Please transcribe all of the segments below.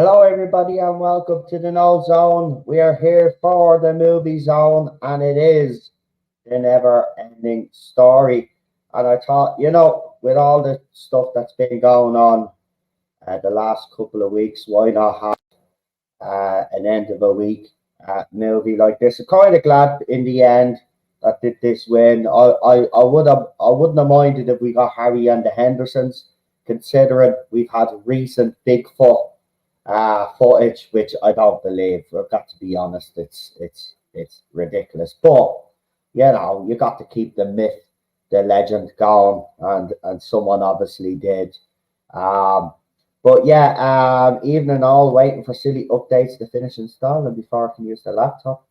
Hello, everybody, and welcome to the No Zone. We are here for the movie zone, and it is the never-ending story. And I thought, with all the stuff that's been going on the last couple of weeks, why not have an end of a week movie like this? I'm kind of glad in the end that did this win. I wouldn't have minded if we got Harry and the Hendersons, considering we've had recent Bigfoot footage, which I don't believe. I've got to be honest, it's ridiculous. But you got to keep the myth, the legend going, and someone obviously did. Um, but yeah, evening all, waiting for silly updates to finish installing before I can use the laptop.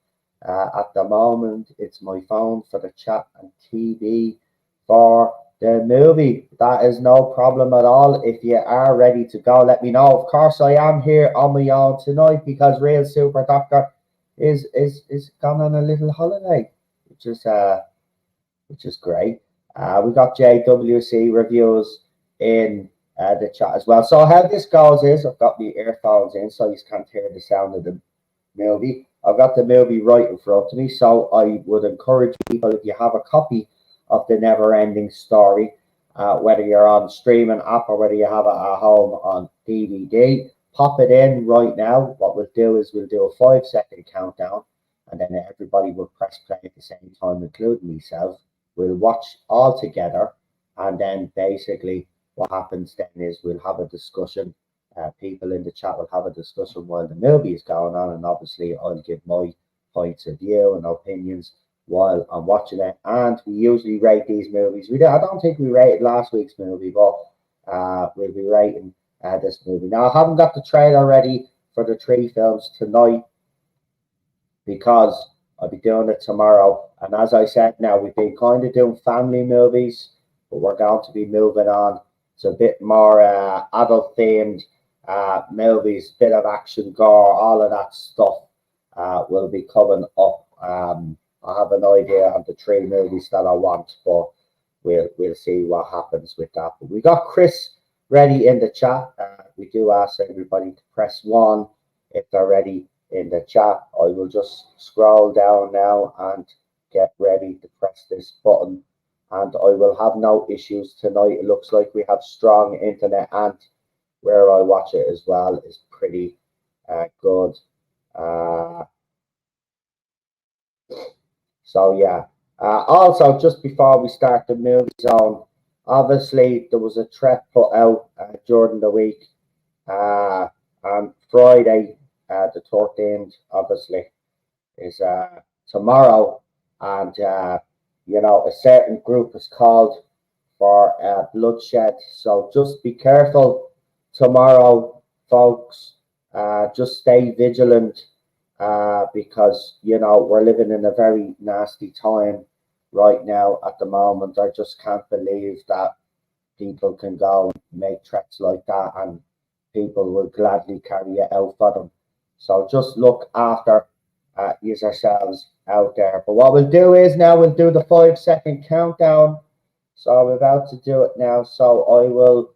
At the moment, it's my phone for the chat and TV for the movie. That is no problem at all. If you are ready to go, let me know. Of course, I am here on my own tonight because Real Super Doctor is gone on a little holiday, which is great. We got JWC reviews in the chat as well. So how this goes is I've got my earphones in, so you can't hear the sound of the movie. I've got the movie right in front of me, so I would encourage people, if you have a copy of the Never-Ending Story, whether you're on streaming app or whether you have it at home on DVD, pop it in right now. What we'll do is we'll do a 5-second countdown, and then everybody will press play at the same time, including myself. We'll watch all together, and then basically what happens then is we'll have a discussion. People in the chat will have a discussion while the movie is going on, and obviously I'll give my points of view and opinions while I'm watching it. And we usually rate these movies. I don't think we rated last week's movie, but we'll be rating this movie. Now, I haven't got the trailer ready for the 3 films tonight because I'll be doing it tomorrow. And as I said, now we've been kind of doing family movies, but we're going to be moving on to a bit more adult themed movies, bit of action, gore, all of that stuff will be coming up. I have an idea of the 3 movies that I want, but we'll see what happens with that. But we got Chris ready in the chat. We do ask everybody to press 1 if they're ready in the chat. I will just scroll down now and get ready to press this button, and I will have no issues tonight. It looks like we have strong internet, and where I watch it as well is pretty good. So yeah. Also, just before we start the movie zone, obviously there was a threat put out during the week. On Friday, the 13th, obviously, is tomorrow, and a certain group is called for bloodshed. So just be careful tomorrow, folks. Just stay vigilant because we're living in a very nasty time right now at the moment. I just can't believe that people can go and make threats like that, and people will gladly carry it out for them. So just look after yourselves out there. But what we'll do is now we'll do the 5-second countdown. So I'm about to do it now. So I will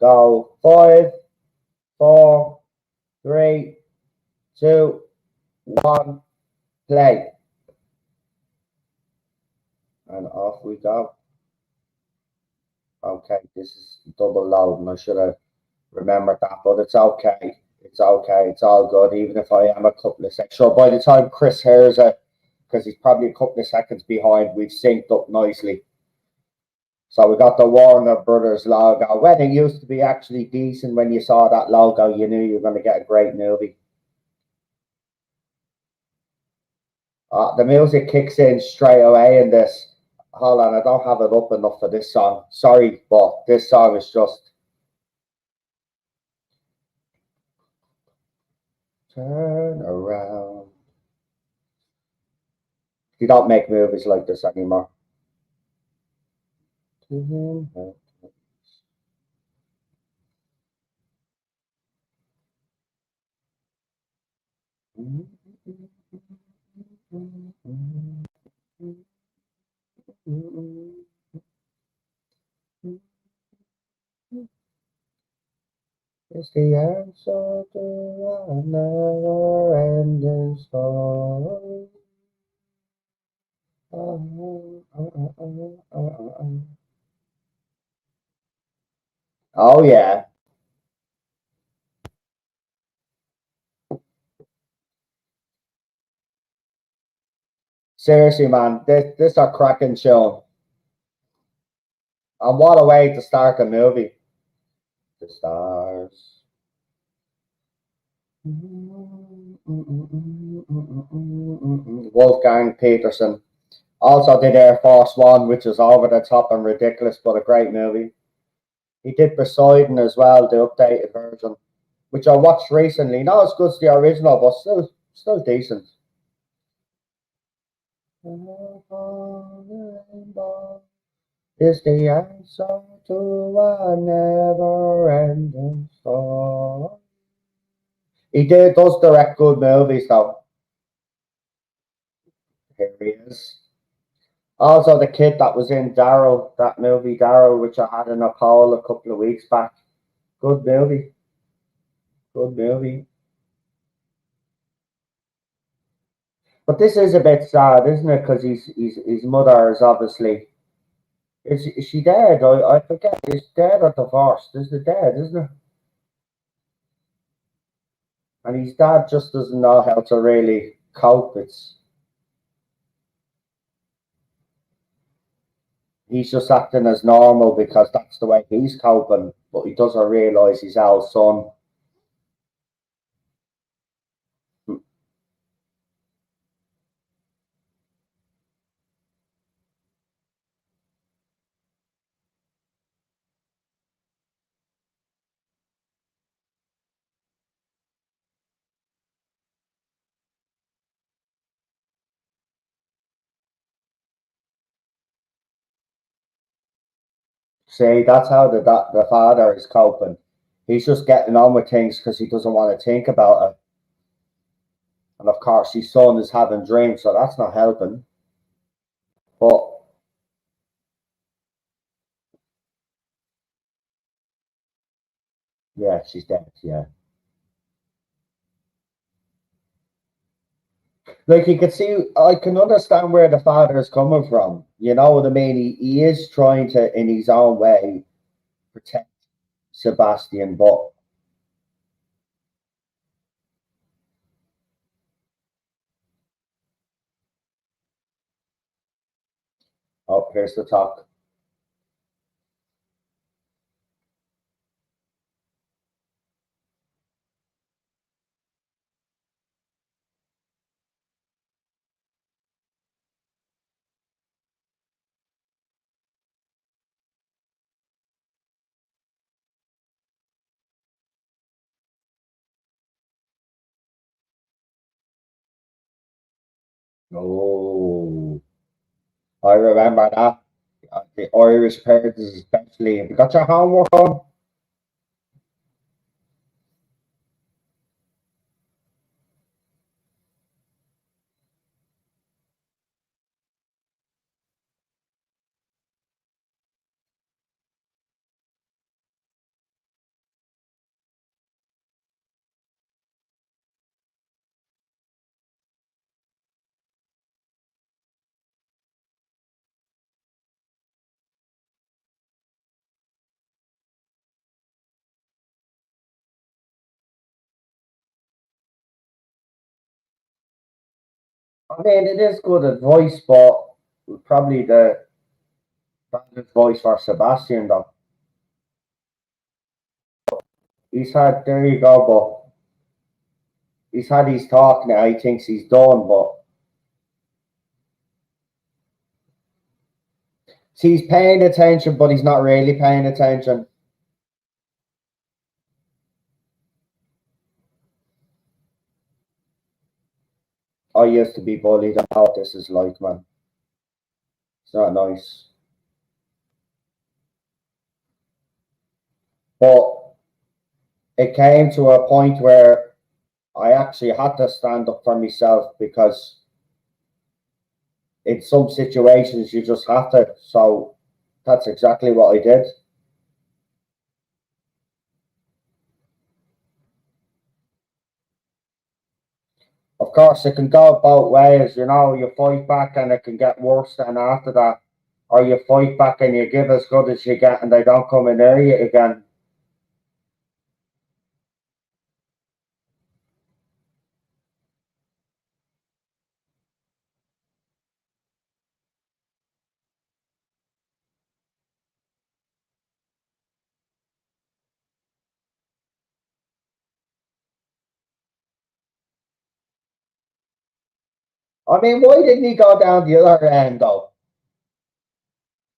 go 5, 4, 3, 2, 1, play. And off we go. Okay, this is double loading. I should have remembered that, but it's okay. It's okay. It's all good, even if I am a couple of seconds. Sure, by the time Chris hears it, because he's probably a couple of seconds behind, we've synced up nicely. So we got the Warner Brothers logo. When it used to be actually decent, when you saw that logo, you knew you were going to get a great movie. The music kicks in straight away in this. Hold on, I don't have it up enough for this song. Sorry, but this song is just... Turn around. You don't make movies like this anymore. Is the answer to Oh yeah. Seriously, man, this a cracking show. And what a way to start a movie. The stars. Wolfgang Peterson. Also did Air Force One, which was over the top and ridiculous, but a great movie. He did Poseidon as well, the updated version, which I watched recently. Not as good as the original, but still decent. Is the answer to a never-ending story. Does direct good movies though. Here he is. Also, the kid that was in Darrow, that movie Darrow, which I had in a poll a couple of weeks back. Good movie. Good movie. But this is a bit sad, isn't it? Because his mother is obviously is she dead? I forget. Is dead or divorced? Is it dead? Isn't it? And his dad just doesn't know how to really cope. He's just acting as normal because that's the way he's coping, but he doesn't realise his old son. See, that's how the father is coping. He's just getting on with things because he doesn't want to think about it. And of course, his son is having dreams, so that's not helping. But yeah, she's dead. Yeah, like you can see, I can understand where the father is coming from. You know what I mean? He is trying to, in his own way, protect Sebastian, but oh, here's the talk. Oh, I remember that. The Irish parents, especially. Have you got your homework on? I mean, it is good advice, but probably the bad advice for Sebastian, though. He's had, there you go, but he's had his talk now. He thinks he's done, but see, he's paying attention, but he's not really paying attention. I used to be bullied. I know what this is like, man. It's not nice. But it came to a point where I actually had to stand up for myself because in some situations you just have to. So that's exactly what I did. Of Of course, it can go both ways. You know, you fight back and it can get worse then after that, or you fight back and you give as good as you get, and they don't come in near you again. I mean, why didn't he go down the other end though?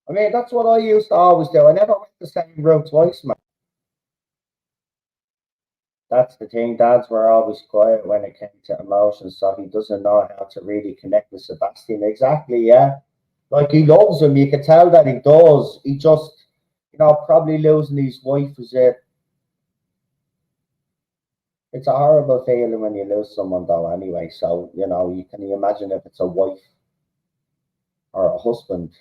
I mean, that's what I used to always do. I never went the same route twice, man. That's the thing. Dads were always quiet when it came to emotions, so he doesn't know how to really connect with Sebastian. Exactly, yeah. Like he loves him. You can tell that he does. He just, probably losing his wife is it. It's a horrible feeling when you lose someone, though. Anyway, so you can imagine if it's a wife or a husband.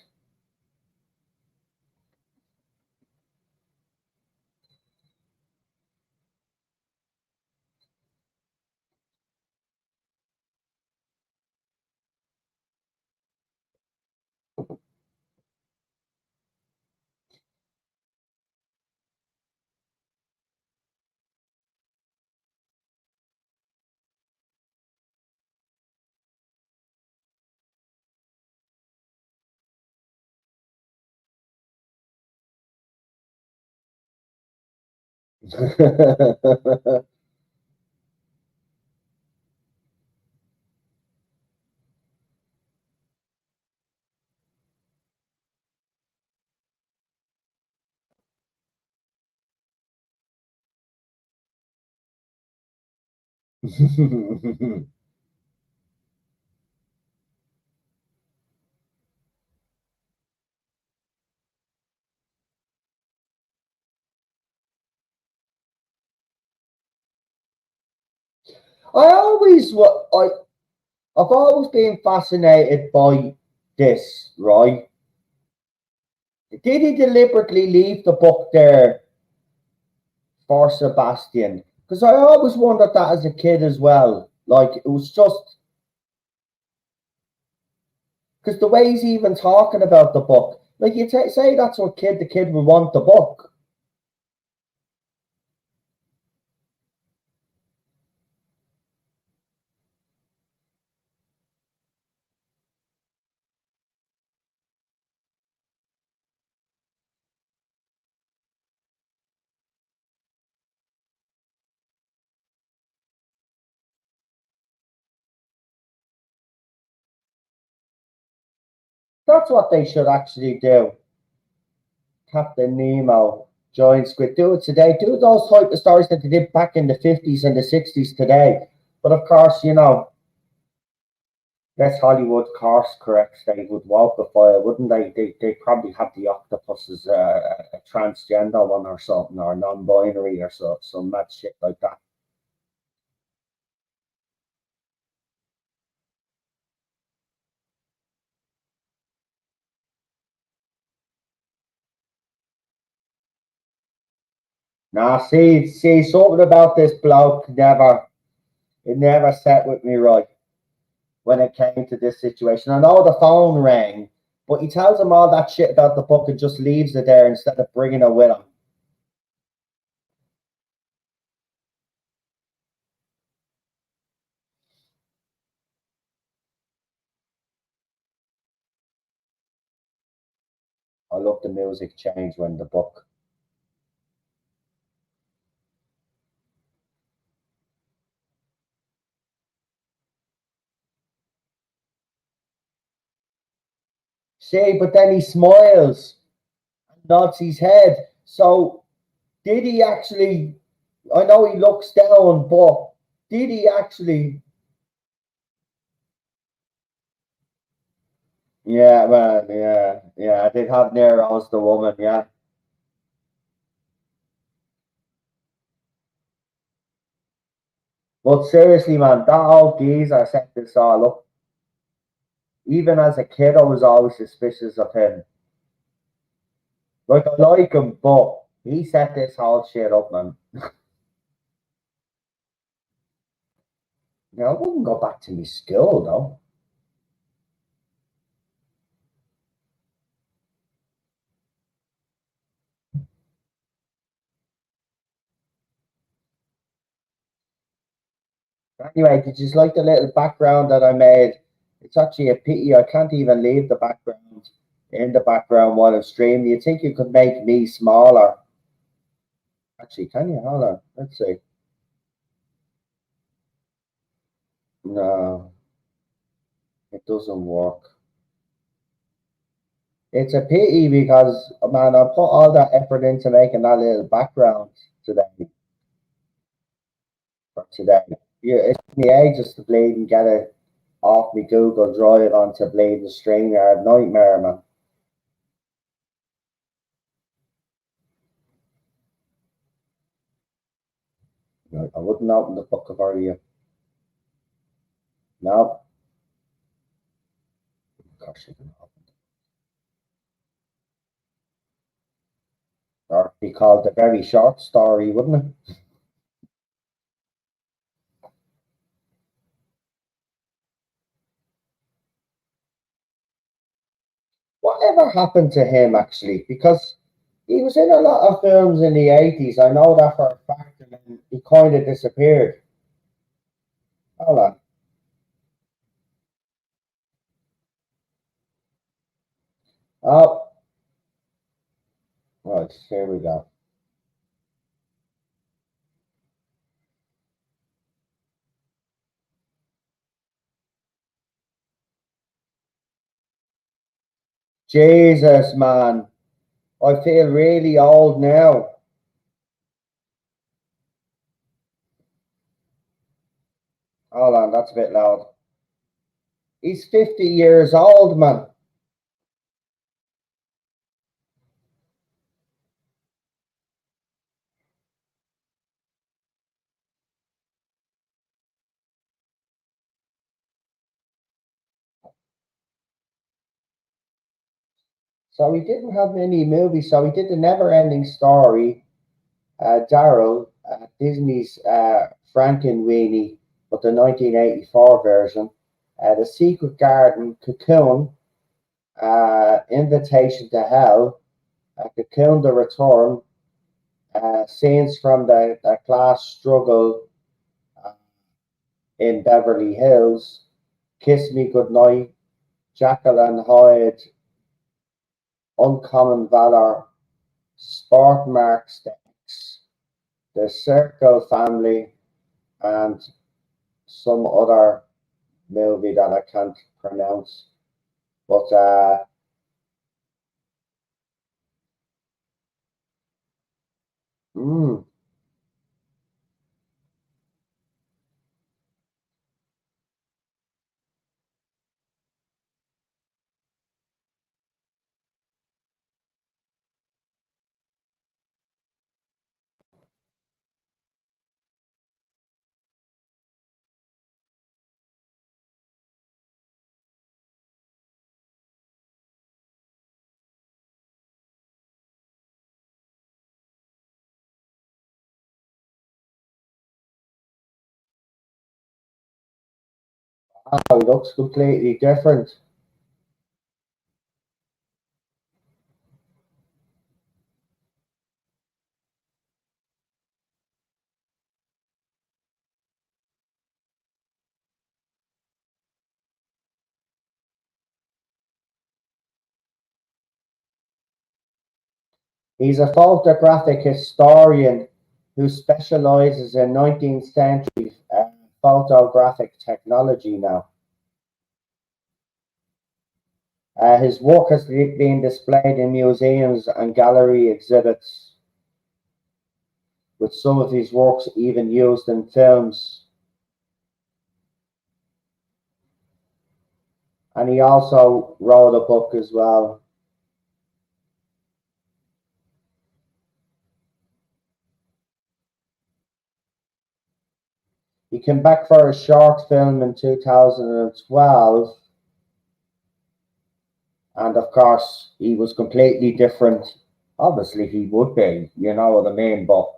I've always been fascinated by this, right? Did he deliberately leave the book there for Sebastian? Because I always wondered that as a kid as well. Like it was just because the way he's even talking about the book, like say that's what the kid would want the book. That's what they should actually do. Captain Nemo, Giant Squid. Do it today. Do those type of stories that they did back in the 50s and the 60s today. But of course, yes, Hollywood course corrects. They would walkify it, wouldn't they? They probably have the octopus as a transgender one or something, or non-binary or some mad shit like that. Now, see, something about this bloke it never set with me right when it came to this situation. I know the phone rang, but he tells him all that shit about the book and just leaves it there instead of bringing it with him. I love the music change when the book. See, but then he smiles and nods his head. So did he actually? I know he looks down, but did he actually? Yeah, man. Yeah, yeah. I did have Nero as the woman. Yeah, but seriously, man, that old geezer set this all up. Even as a kid, I was always suspicious of him. Like I like him, but he set this whole shit up, man. Now, I wouldn't go back to my school though. Anyway, did you like the little background that I made? It's actually a pity I can't even leave the background in the background while I'm streaming. You think you could make me smaller? Actually, can you? Hold on. Let's see. No, it doesn't work. It's a pity because, man, I put all that effort into making that little background today for today. Yeah, it took me ages to bleed and get it off me Google Drive onto bleed the StreamYard nightmare, man. I wouldn't open the book if I were you. No, gosh, you can open it. Or it'd be called a very short story, wouldn't it? Whatever happened to him actually? Because he was in a lot of films in the 80s. I know that for a fact, and then he kind of disappeared. Hold on. Oh, right, here we go. Jesus, man. I feel really old now. Hold on, that's a bit loud. He's 50 years old, man. So he didn't have many movies. So he did the Never-Ending Story, Daryl, Disney's Frankenweenie, but the 1984 version, The Secret Garden, Cocoon, Invitation to Hell, Cocoon the Return, scenes from the class struggle uh, in Beverly Hills, Kiss Me Goodnight, Jekyll and Hyde, Uncommon Valor, Sport Marks the X, The Circle Family, and some other movie that I can't pronounce. But mm, he looks completely different. He's a photographic historian who specializes in 19th century photographic technology now. His work has been displayed in museums and gallery exhibits, with some of his works even used in films. And he also wrote a book as well. He came back for a short film in 2012, and of course, he was completely different. Obviously, he would be, you know what I mean? But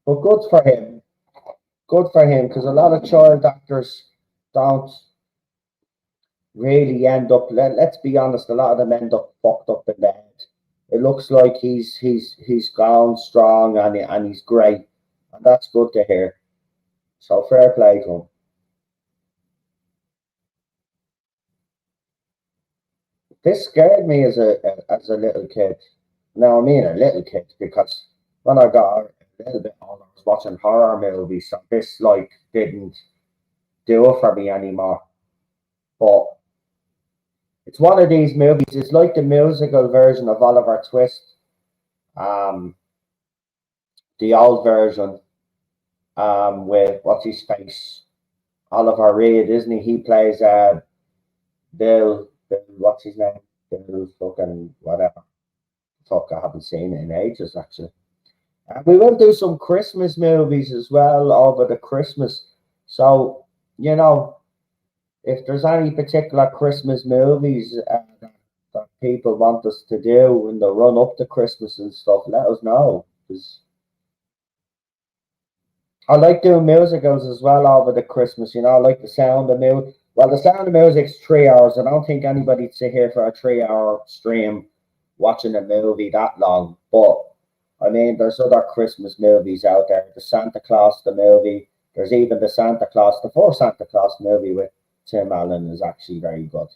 But good for him. Good for him, because a lot of child actors don't really end up. Let's be honest, a lot of them end up fucked up in the head. It looks like he's gone strong and he's great, and that's good to hear. So fair play to him. This scared me as a little kid. Now I mean a little kid because when I got a little bit older, I was watching horror movies, so this like didn't do it for me anymore. But it's one of these movies. It's like the musical version of Oliver Twist, um, the old version, with what's his face, Oliver Reed, isn't he? He plays Bill. What's his name? Bill fucking whatever. Fuck, I haven't seen it in ages actually. We will do some Christmas movies as well over the Christmas. So you know, if there's any particular Christmas movies that people want us to do in the run up to Christmas and stuff, let us know. Because I like doing musicals as well over the Christmas. You know, I like the sound of music. Well, the sound of music's 3 hours. I don't think anybody'd sit here for a 3 hour stream watching a movie that long. But I mean, there's other Christmas movies out there. The Santa Claus, the movie. There's even the Santa Claus, the first Santa Claus movie with Tim Allen is actually very good.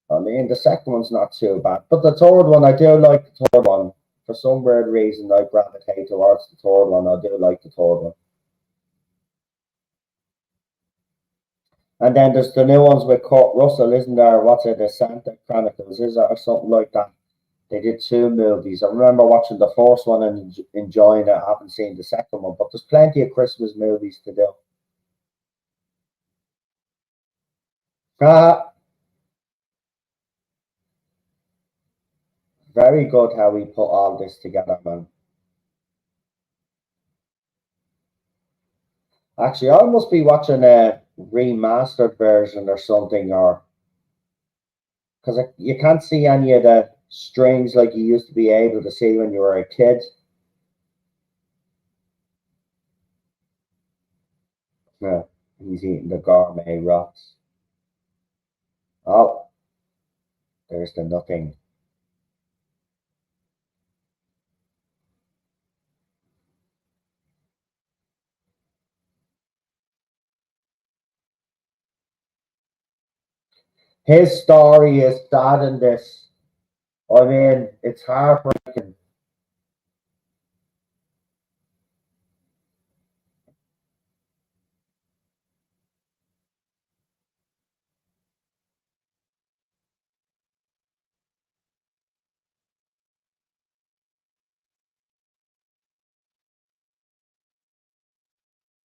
I mean, the second one's not too bad, but the third one, I do like the third one. For some weird reason, I gravitate towards the third one. I do like the third one. And then there's the new ones with Kurt Russell, isn't there? What's it, the Santa Chronicles, is it, or something like that? They did two movies. I remember watching the first one and enjoying it. I haven't seen the second one, but there's plenty of Christmas movies to do. Ah, very good how we put all this together, man. Actually, I must be watching a remastered version or something, or because you can't see any of the strings like you used to be able to see when you were a kid. Yeah, he's eating the gourmet rocks. Oh, there's the nothing. His story is sad in this. I mean, it's heartbreaking.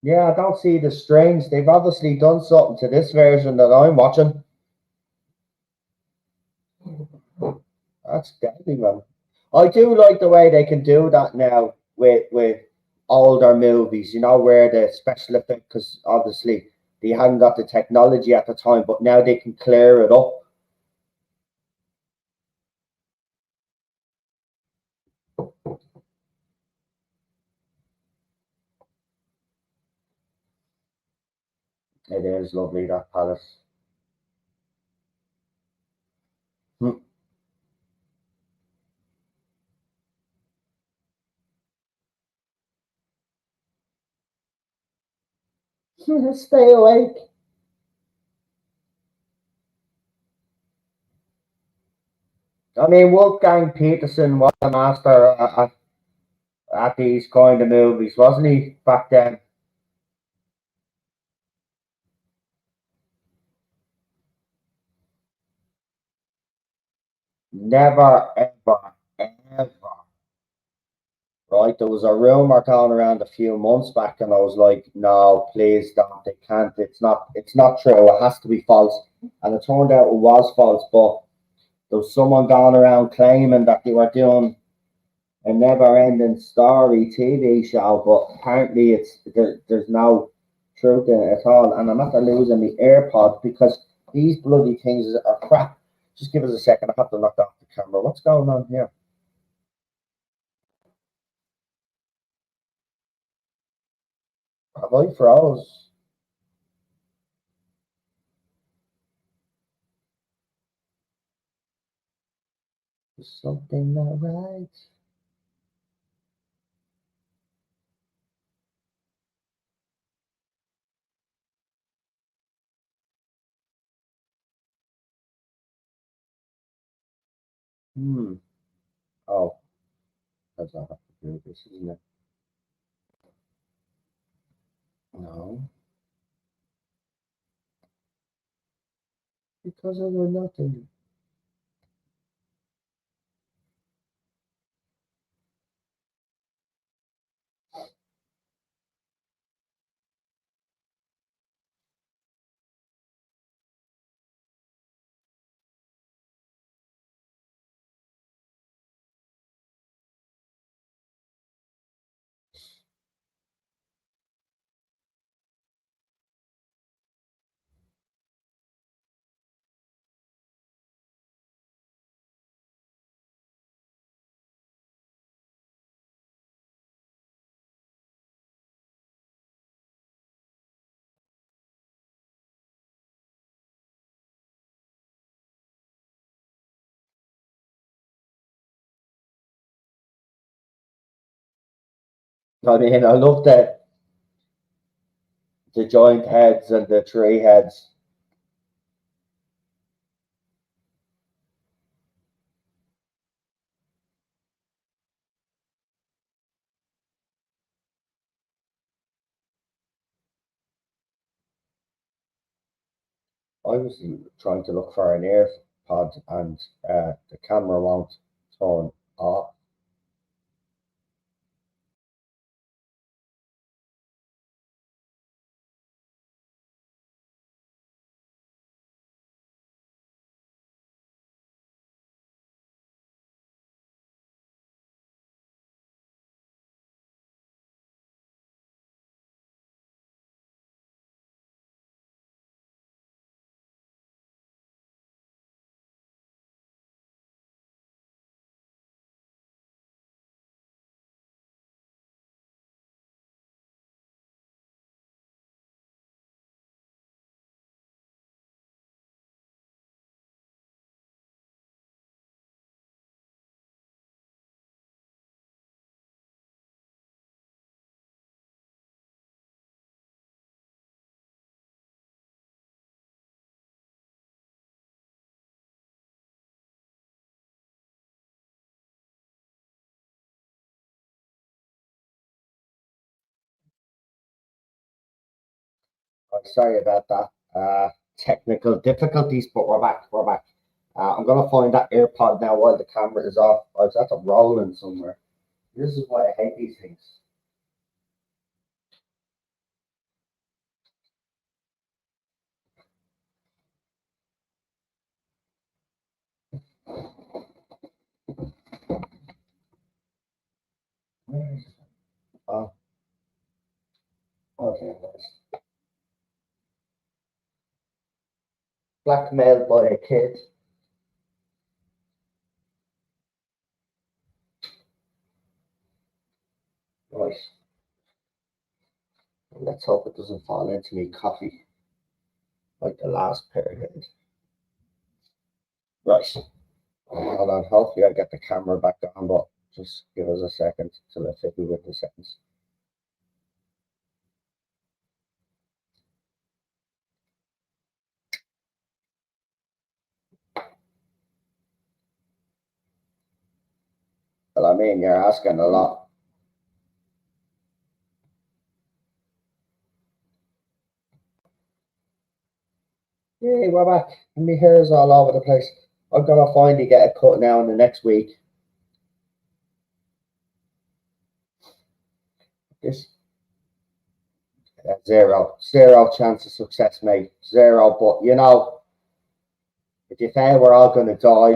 Yeah, I don't see the strings. They've obviously done something to this version that I'm watching. That's deadly, man. I do like the way they can do that now with older movies, you know, where the special effect, because obviously they hadn't got the technology at the time, but now they can clear it up. It is lovely, that palace. Hmm. Stay awake. I mean, Wolfgang Peterson was a master at these kind of movies, wasn't he, back then? Never, ever, ever. Right? There was a rumor going around a few months back, and I was like, "No, please don't. They can't. It's not true. It has to be false." And it turned out it was false. But there was someone going around claiming that they were doing a never-ending story TV show, but apparently there's no truth in it at all. And I'm after losing the AirPod because these bloody things are crap. Just give us a second. I have to knock off the camera. What's going on here? I froze. Is something not right? Hmm. Oh, that's not have to do this, isn't it? No, because I know nothing. I mean, I looked at the joint heads and the tree heads. I was trying to look for an ear pod and the camera won't turn off. I'm sorry about that. Technical difficulties, but we're back. We're back. I'm gonna find that AirPod now while the camera is off. I was at the rolling somewhere. This is why I hate these things. Where is it? Oh, okay. Nice. Blackmailed by a kid. Right. Let's hope it doesn't fall into me coffee like the last pair did. Right. Hold on. Hopefully, I get the camera back on, but just give us a second till I fit with the seconds. Well, I mean, you're asking a lot. Yay, we're back. And my hair's all over the place. I'm gonna finally get a cut now in the next week. This zero chance of success, mate. Zero. But if you fail, we're all gonna die.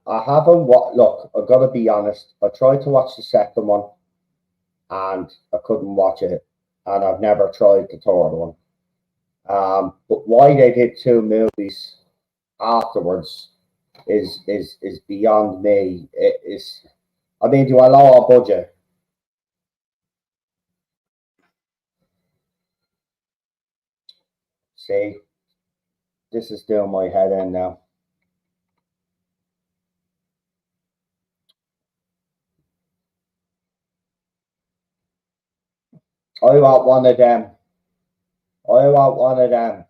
I haven't. What? Look, I've got to be honest. I tried to watch the second one, and I couldn't watch it, and I've never tried the third one. But why they did two movies afterwards, is beyond me. It is. I mean, do I lower budget? See, this is doing my head in now. I want one of them. I want one of them.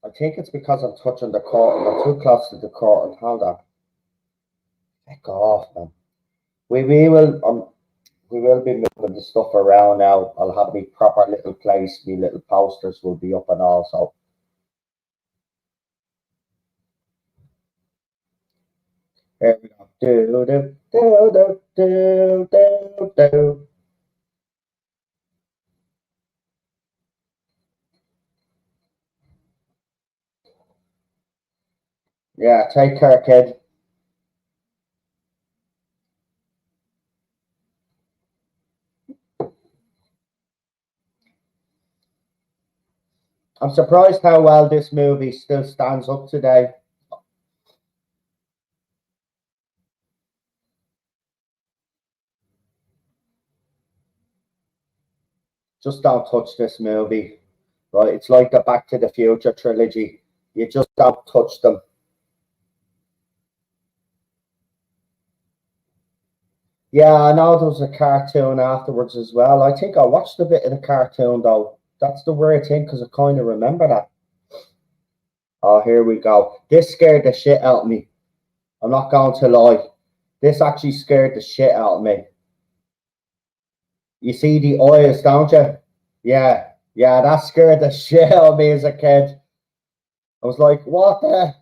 I think it's because I'm touching the curtain. I'm too close to the curtain. Hold on. Heck off, man. We will be moving the stuff around now. I'll have me proper little place. Me little posters will be up and all. So here we go. Do do do do do do do. Yeah, take care, kid. I'm surprised how well this movie still stands up today. Just don't touch this movie, right? It's like the Back to the Future trilogy. You just don't touch them. Yeah, I know there was a cartoon afterwards as well. I think I watched a bit of the cartoon though. That's the weird thing because I kind of remember that. Oh, here we go. This scared the shit out of me. I'm not going to lie. This actually scared the shit out of me. You see the eyes, don't you? Yeah, yeah, that scared the shit out of me as a kid. I was like, what the?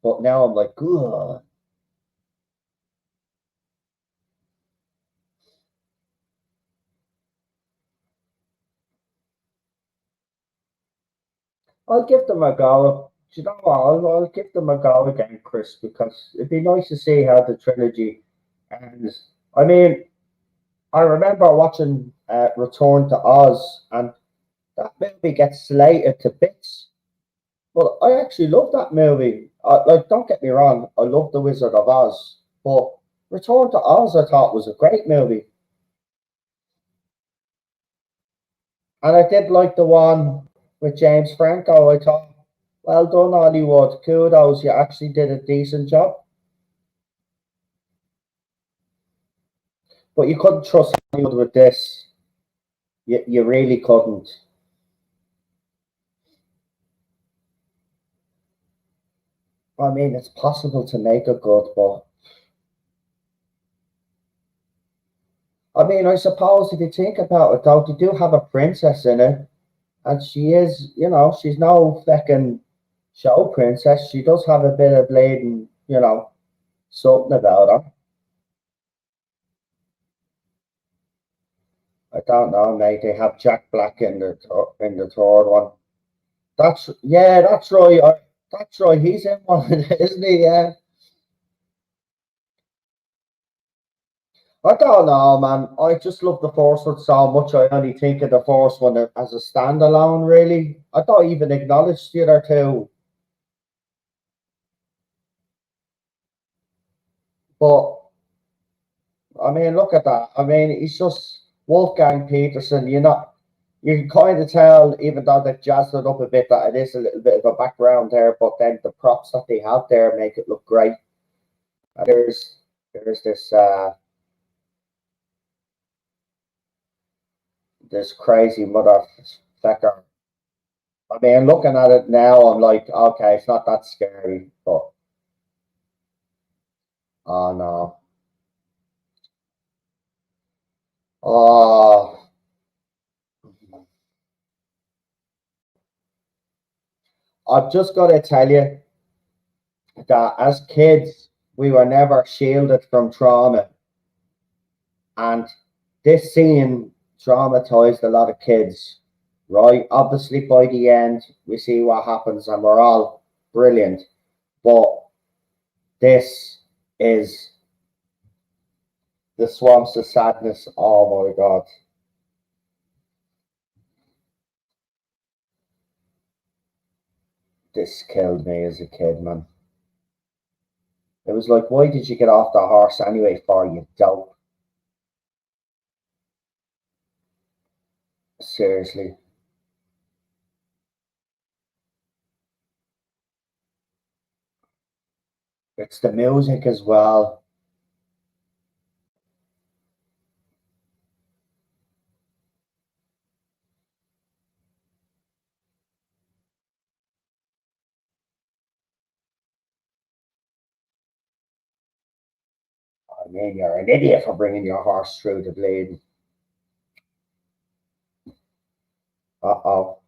But now I'm like, ugh. I'll give them a go. Do you know what? I'll give them a go again, Chris, because it'd be nice to see how the trilogy ends. I mean, I remember watching Return to Oz, and that movie gets slated to bits. But I actually love that movie. Like, don't get me wrong, I love The Wizard of Oz, but Return to Oz I thought was a great movie, and I did like the one with James Franco. I thought, well done, Hollywood. Kudos, you actually did a decent job. But you couldn't trust Hollywood with this. You really couldn't. I mean, it's possible to make it good, but I mean, I suppose if you think about it, though, they do have a princess in it, and she is, she's no fucking show princess. She does have a bit of bleeding, something about her. I don't know, mate. They have Jack Black in the third one. That's right. That's right. He's in one, isn't he? Yeah. I don't know, man. I just love the first one so much. I only think of the first one as a standalone, really. I don't even acknowledge the other two. But I mean, look at that. I mean, he's just Wolfgang Peterson. You can kind of tell, even though they've jazzed it up a bit, that it is a little bit of a background there. But then the props that they have there make it look great. And there's this crazy motherfucker. I mean, looking at it now, I'm like, okay, it's not that scary, but oh no. Oh, I've just got to tell you that as kids, we were never shielded from trauma. And this scene traumatized a lot of kids, right? Obviously, by the end, we see what happens and we're all brilliant. But this is the swamps of sadness. Oh my God. This killed me as a kid, man. It was like, why did you get off the horse anyway for, you dope? Seriously. It's the music as well. I mean, you're an idiot for bringing your horse through the bleed. Uh-oh.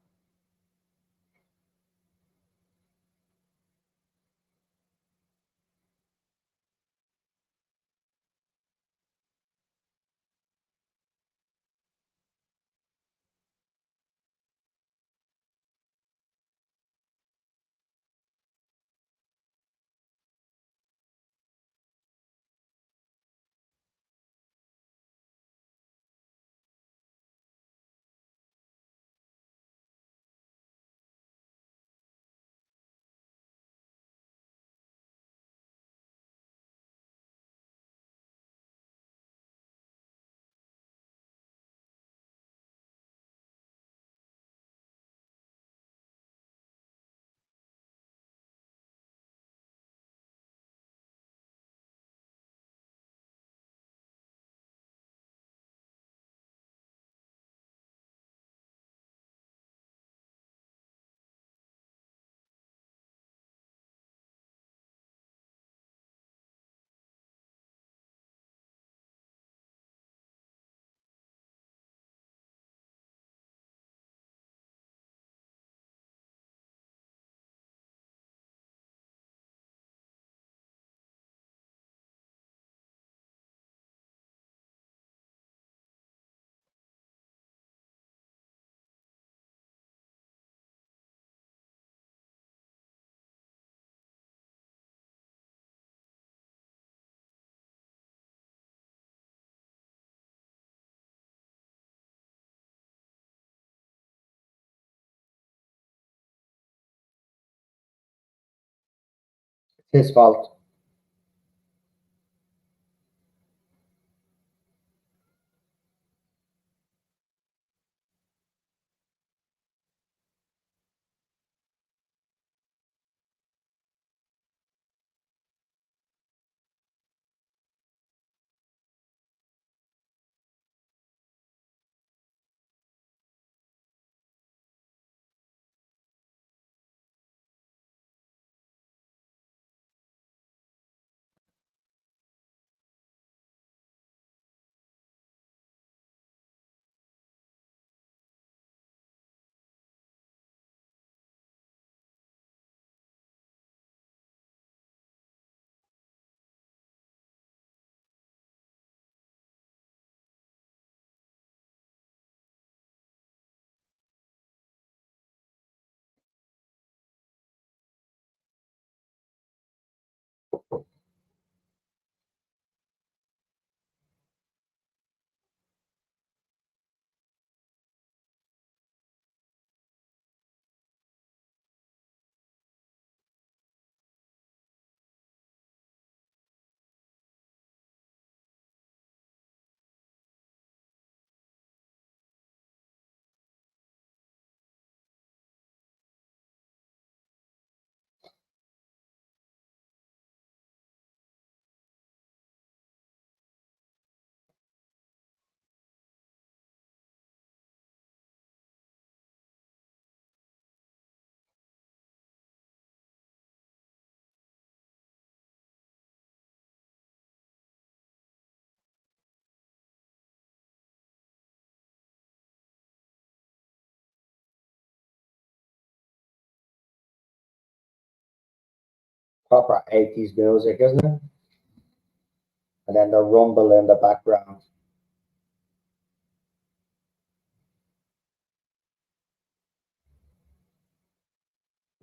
It's his fault. Proper 80s music, isn't it? And then the rumble in the background.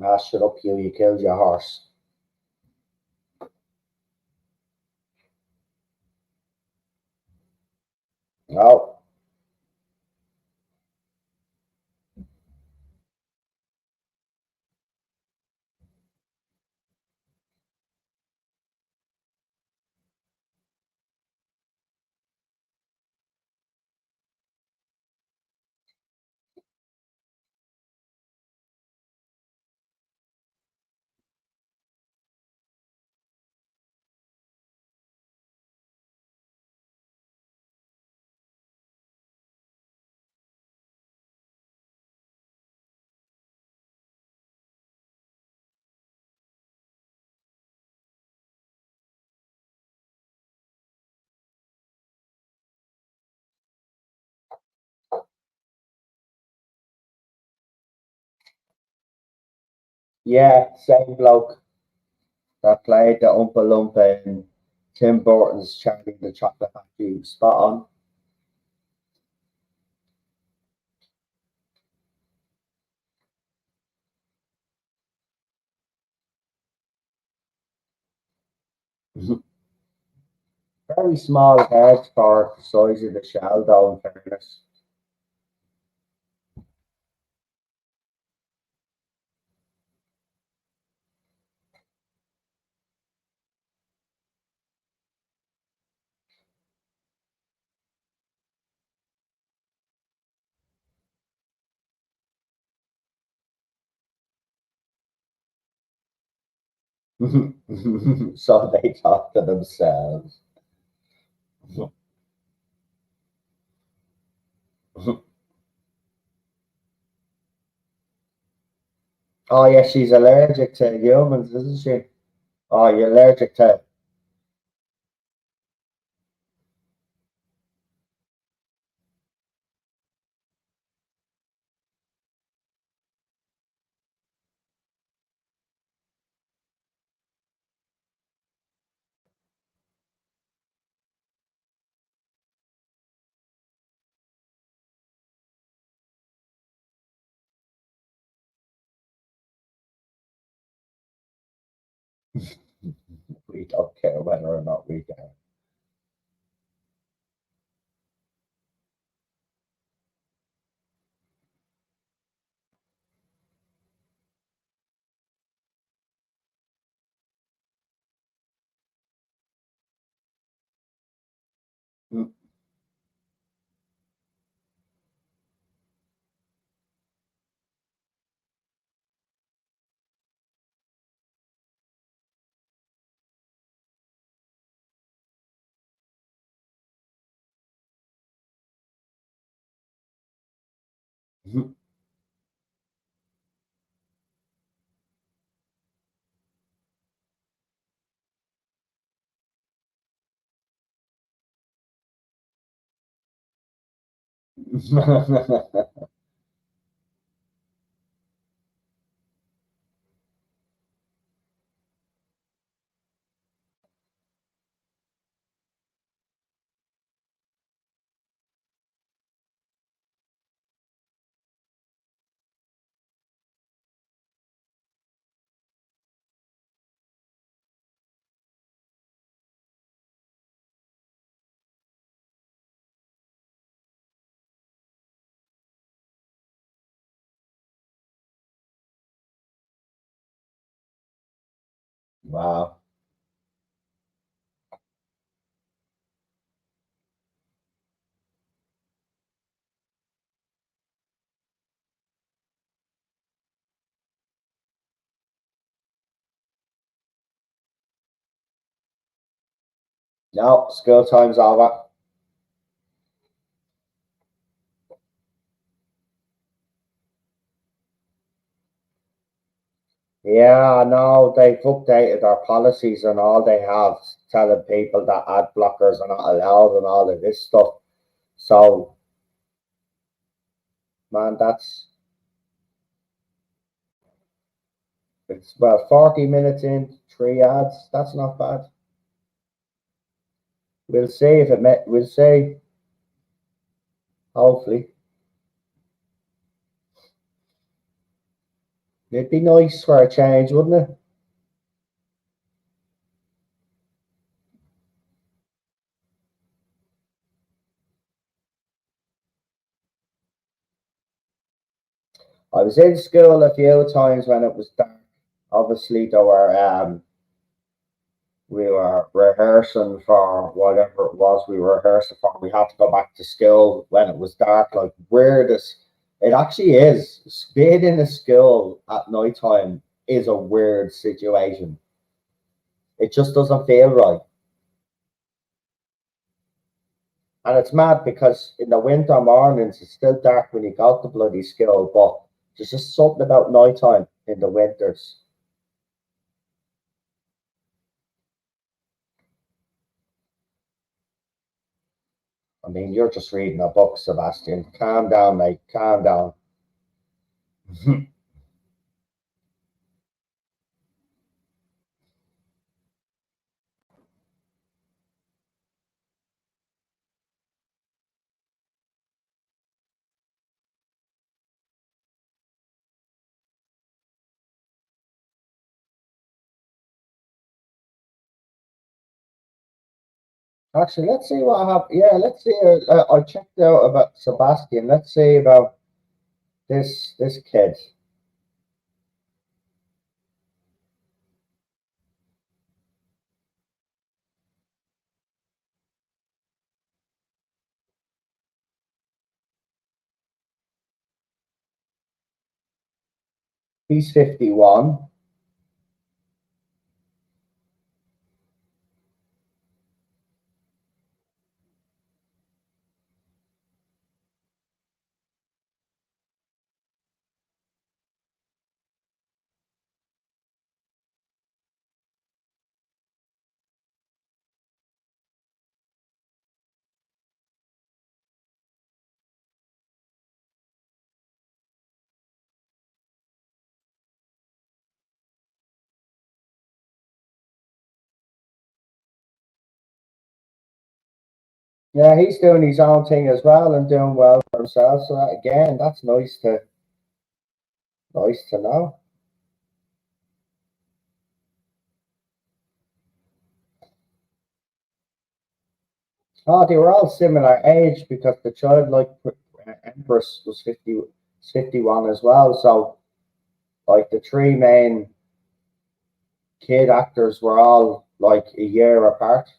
Ah, shut up, you killed your horse. No. Yeah, same bloke that played the Oompa Loompa in Tim Burton's Charlie and the Chocolate Factory. Spot on. Very small head for the size of the shell, though, in fairness. So they talk to themselves. Oh, yeah, she's allergic to humans, isn't she? Oh, you're allergic to. We don't care whether or not we can. Wow. No, school time's over. Yeah, no, they've updated their policies and all they have telling people that ad blockers are not allowed and all of this stuff. So, man, that's it's well 40 minutes in, three ads. That's not bad. We'll see if it met. We'll see. Hopefully, it'd be nice for a change, wouldn't it? I was in school a few times when it was dark. Obviously, there were we were rehearsing for whatever it was we were rehearsing for. We had to go back to school when it was dark. Like weirdest, it actually is. Being in a school at night time is a weird situation. It just doesn't feel right. And it's mad because in the winter mornings it's still dark when you go to bloody school, but there's just something about nighttime in the winters. I mean, you're just reading a book, Sebastian. Calm down, mate. Calm down. Actually, let's see what happened. Yeah, let's see. I checked out about Sebastian. Let's see about this kid. He's 51. Yeah, he's doing his own thing as well and doing well for himself. So that, again, that's nice to know. Oh, they were all similar age because the childlike Empress was 51 as well. So like the three main kid actors were all like a year apart.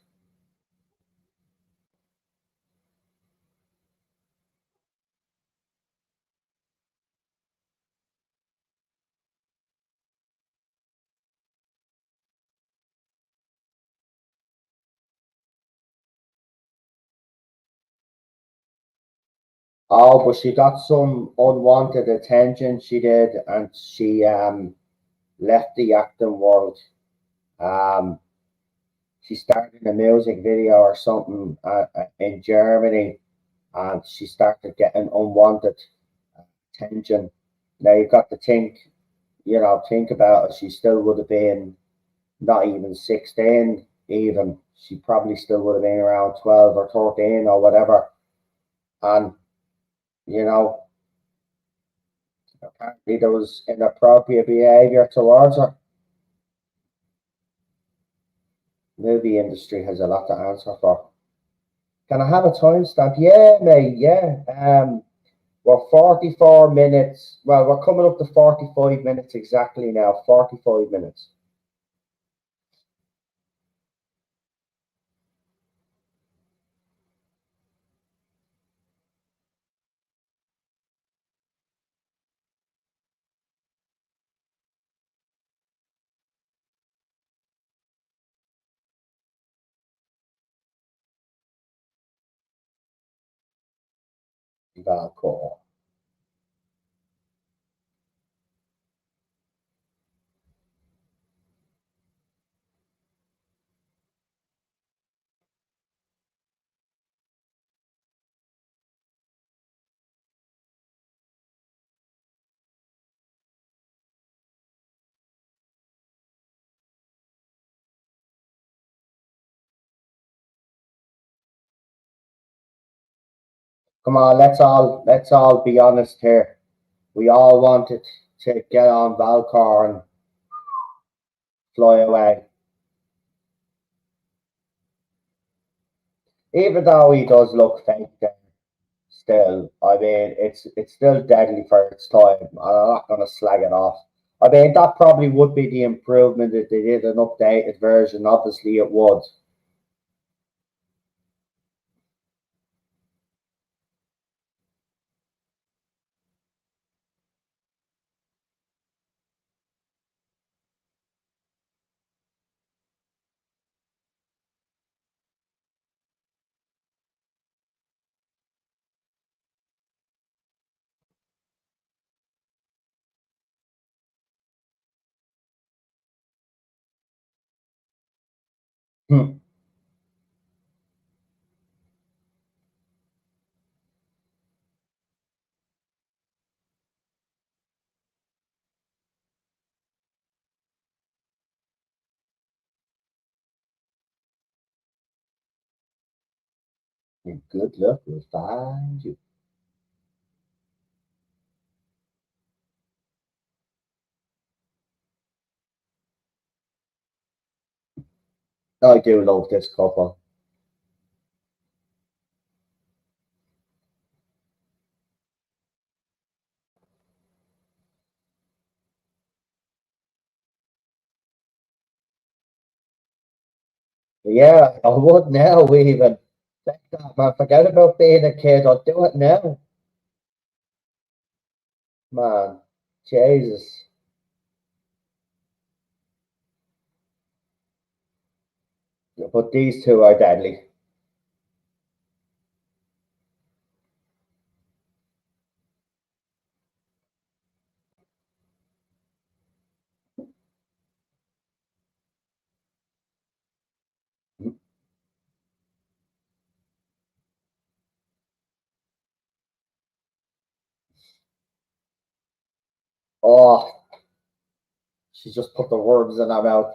Oh, but she got some unwanted attention. She did, and she left the acting world. Um, she started a music video or something in Germany, and she started getting unwanted attention. Now you got to think, think about it. She still would have been not even 16, even. She probably still would have been around 12 or 13 or whatever. And, you know, apparently there was inappropriate behavior towards her. Movie industry has a lot to answer for. Can I have a timestamp? Yeah, mate, yeah. We're 44 minutes. Well, we're coming up to 45 minutes exactly now. 45 minutes. Cool. Come on, let's all be honest here. We all wanted to get on Valcor and fly away. Even though he does look fake there, still, I mean, it's still deadly for its time, and I'm not gonna slag it off. I mean, that probably would be the improvement if they did an updated version. Obviously, it would. Hmm. Good luck will find you. I do love this couple. Yeah, I would now even. Take that, man. Forget about being a kid. I'll do it now, man. Jesus. But these two are deadly. Oh, she just put the words in her mouth.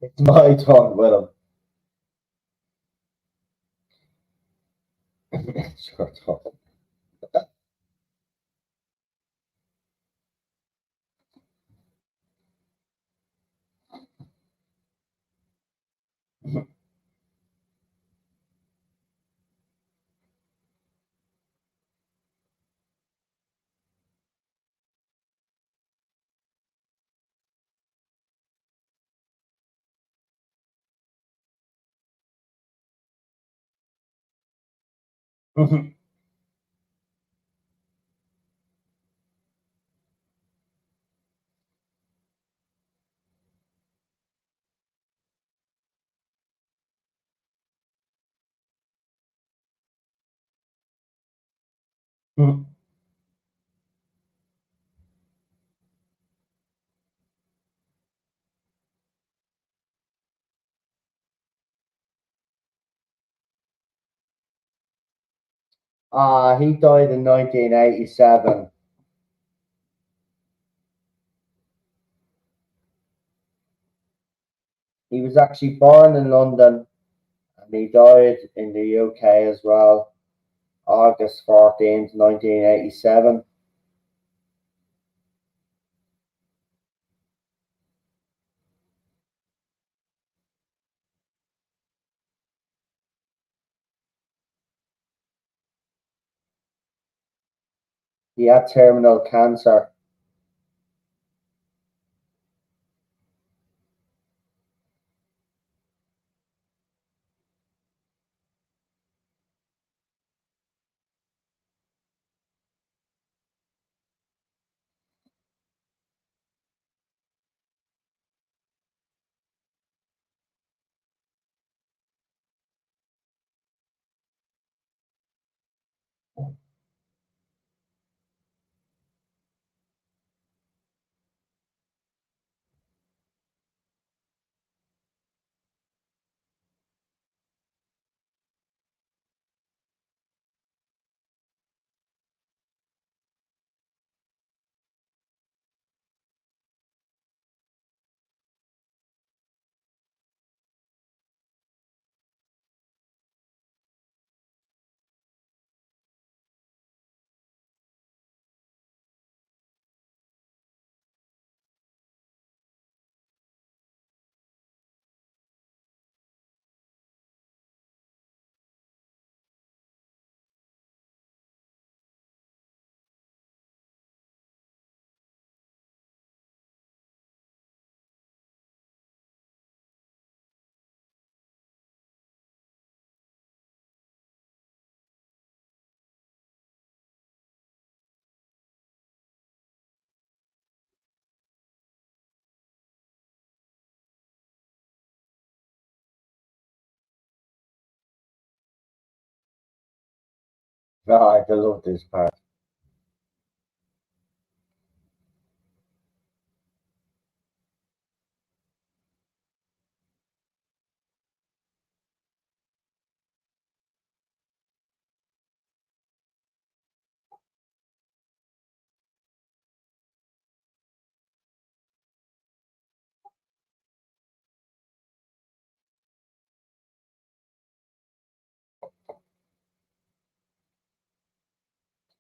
It's my turn with him. It's your turn. He died in 1987. He was actually born in London and he died in the UK as well, August 14th, 1987. He had terminal cancer. I love this part.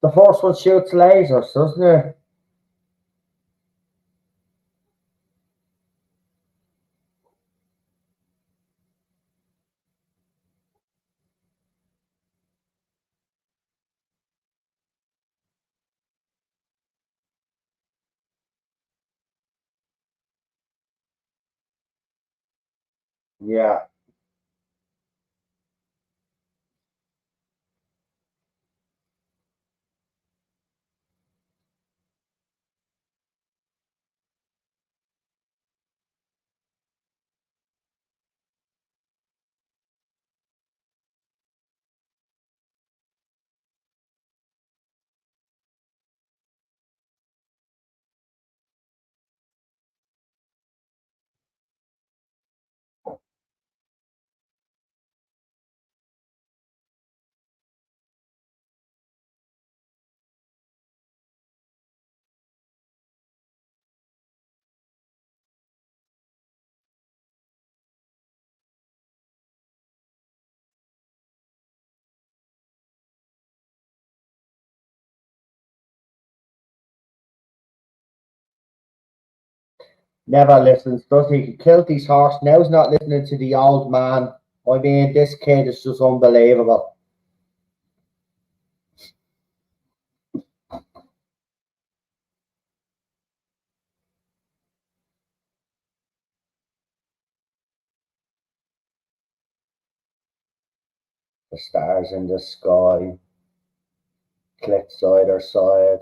The first one shoots lasers, doesn't it? Yeah. Never listens, does he? He killed his horse. Now he's not listening to the old man. I mean, this kid is just unbelievable. The stars in the sky, click side or side.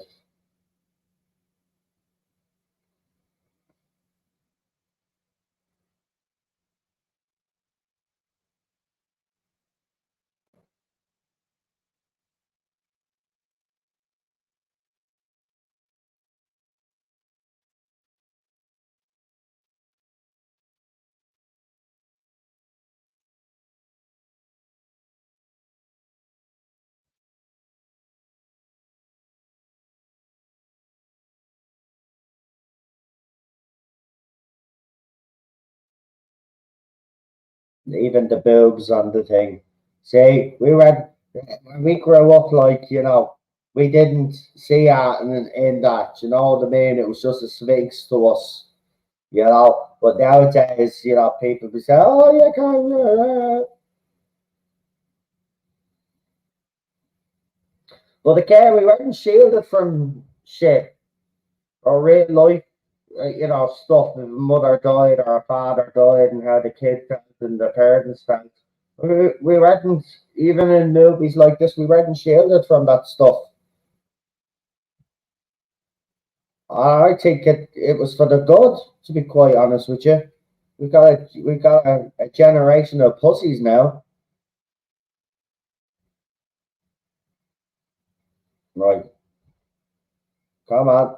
Even the boobs on the thing. See, we went when we grew up, like we didn't see that in that. You know what I mean? It was just a sphinx to us. But nowadays, people be saying, "Oh, you can't." But again, we weren't shielded from shit or real life, stuff. If a mother died or a father died, and how the kid felt and the parents felt. We weren't even in movies like this. We weren't shielded from that stuff. I think it was for the good. To be quite honest with you, we got a generation of pussies now. Right, come on.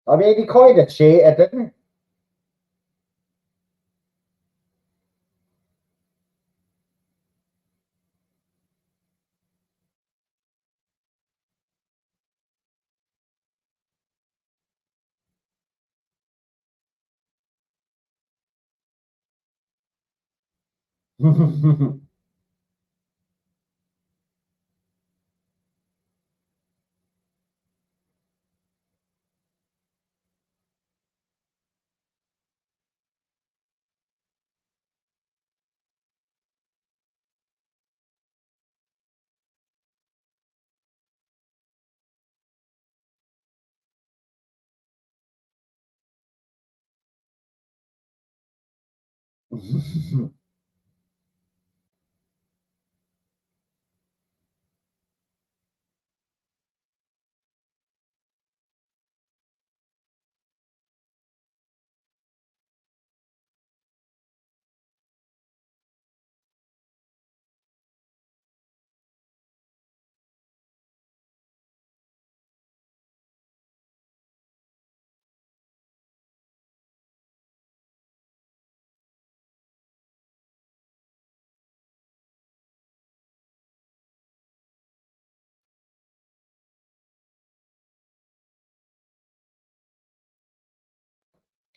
I mean, he kind of cheated, didn't he?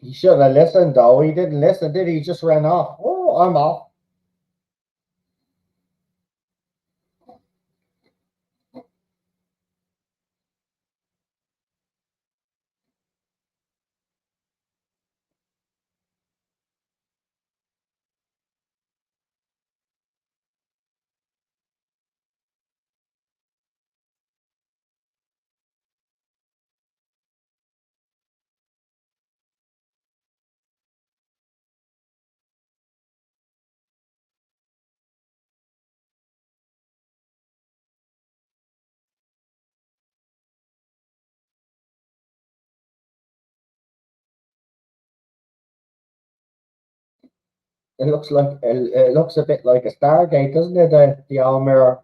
He should have listened, though. He didn't listen, did he? He just ran off. Oh, I'm off. It looks a bit like a Stargate, doesn't it? The old mirror.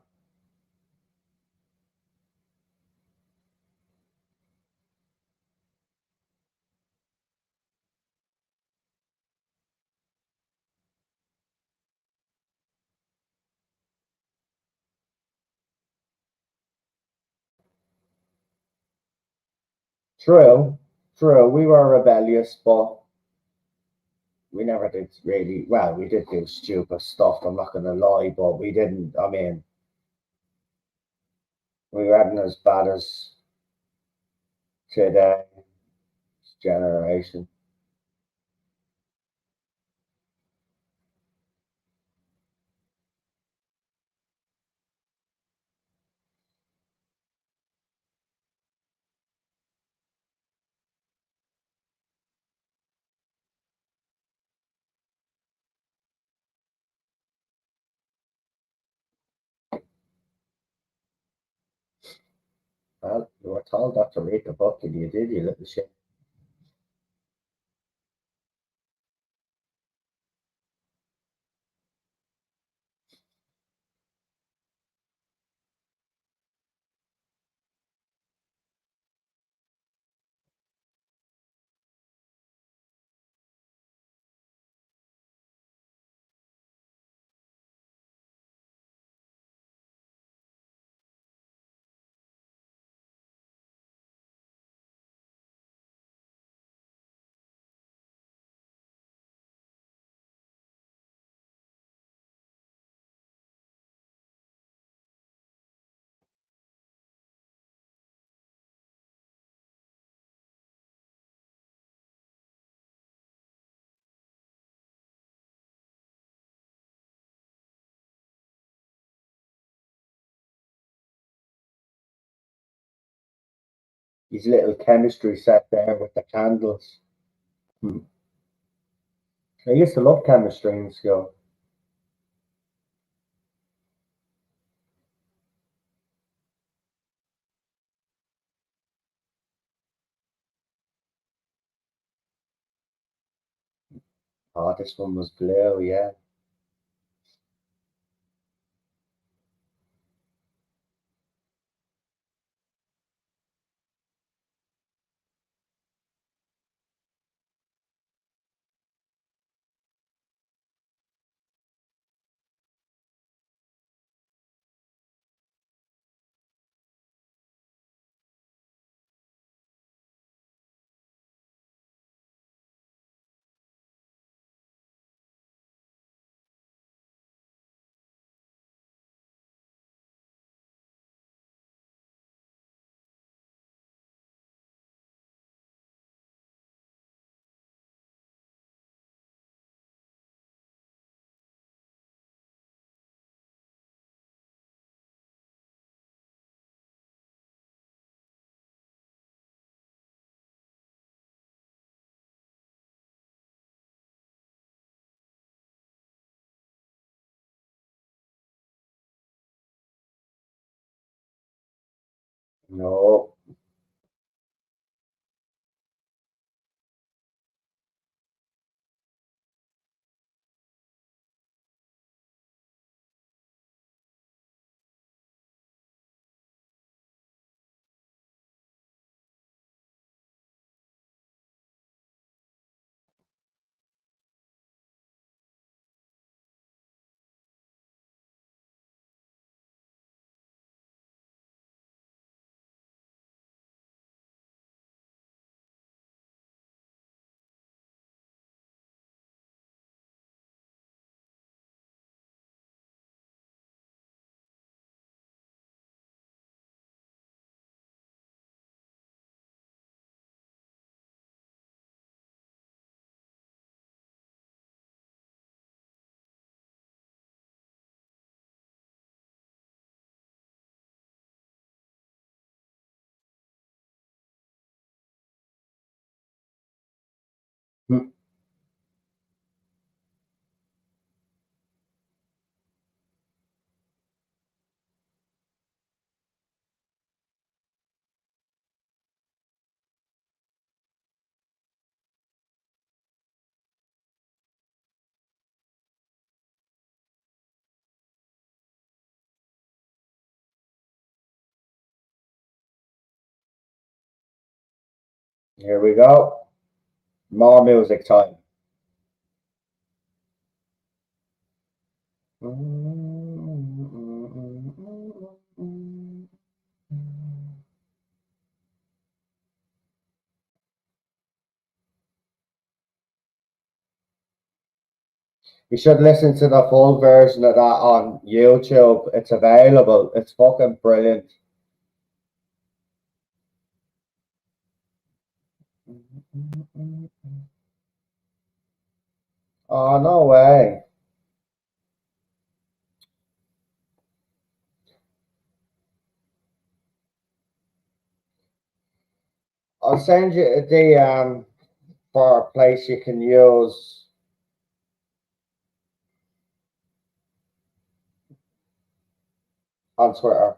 True, true. We were rebellious, but we never did really well. We did do stupid stuff. I'm not going to lie, but we didn't. I mean, we weren't as bad as today's generation. Well, you were told not to read the book, and you did, you little shit. His little chemistry set there with the candles. Hmm. I used to love chemistry in school. Oh, this one was blue, yeah. No, Here we go. More music time. You should listen to the full version of that on YouTube. It's available. It's fucking brilliant. Oh, no way. I'll send you the for a place you can use on Twitter.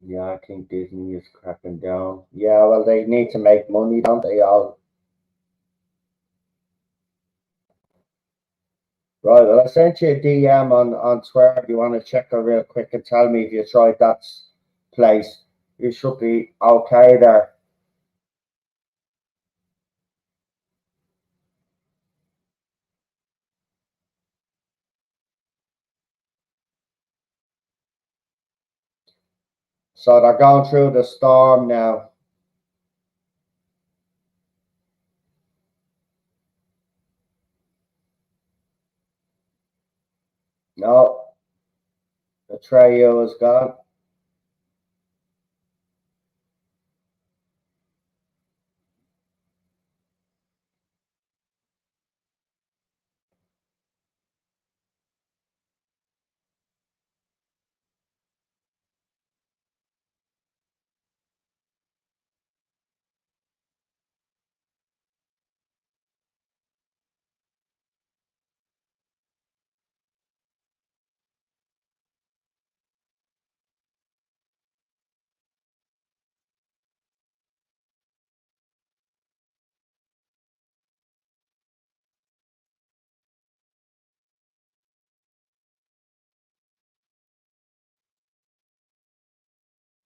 Yeah, I think Disney is cracking down. Yeah, well, they need to make money, don't they? All right. Well, I sent you a DM on Twitter. If you want to check it real quick and tell me if you tried that place, you should be okay there. So they're going through the storm now. No, the trio is gone.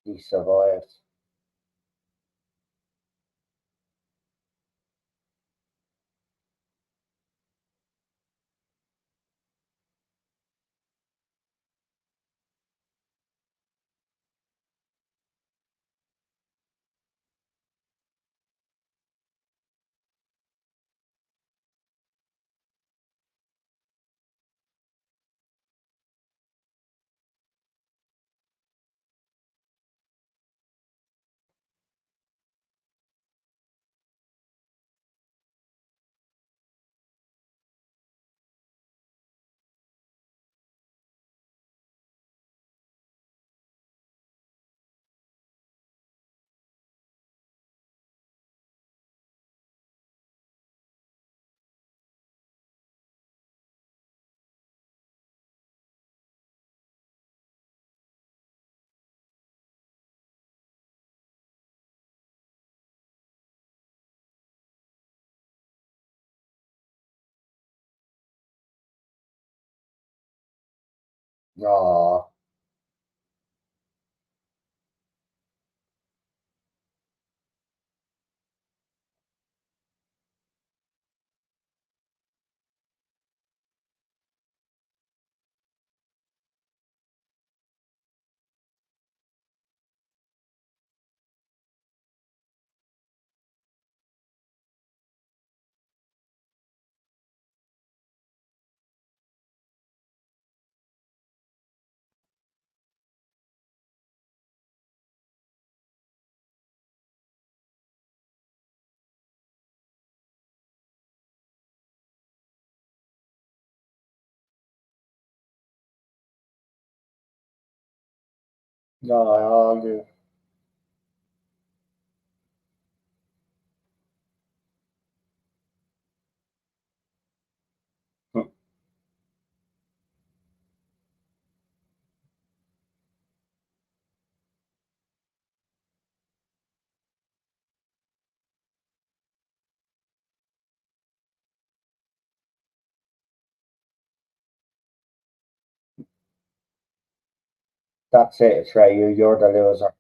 He survived. Oh, No, I all do. That's it, Trey. You're the loser.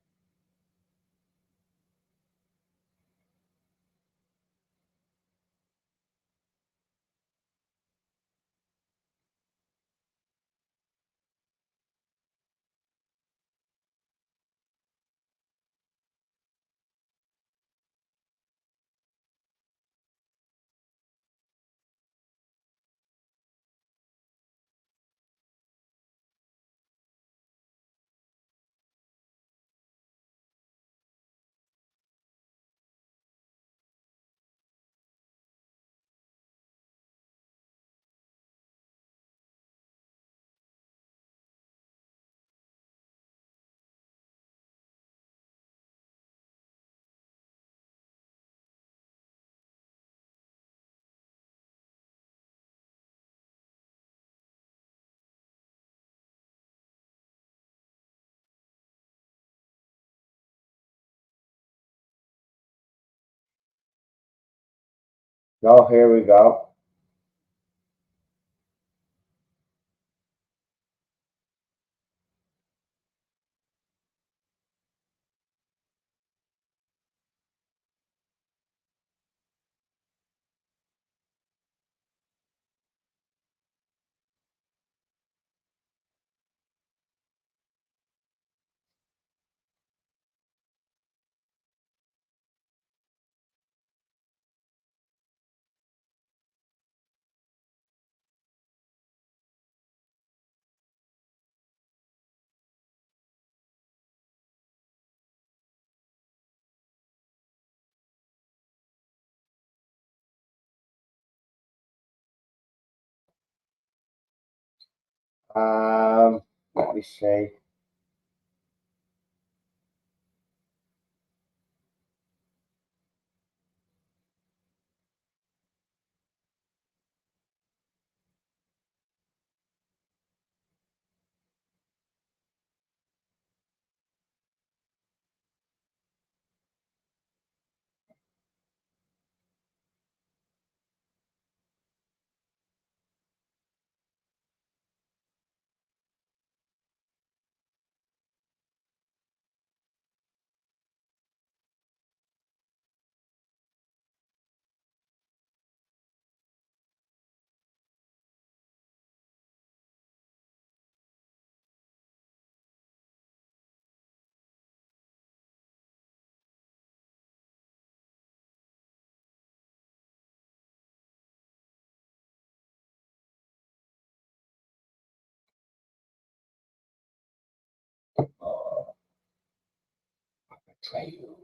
Oh, here we go. Let me see. Oh, betray you.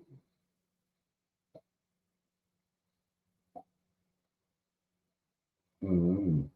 Mm.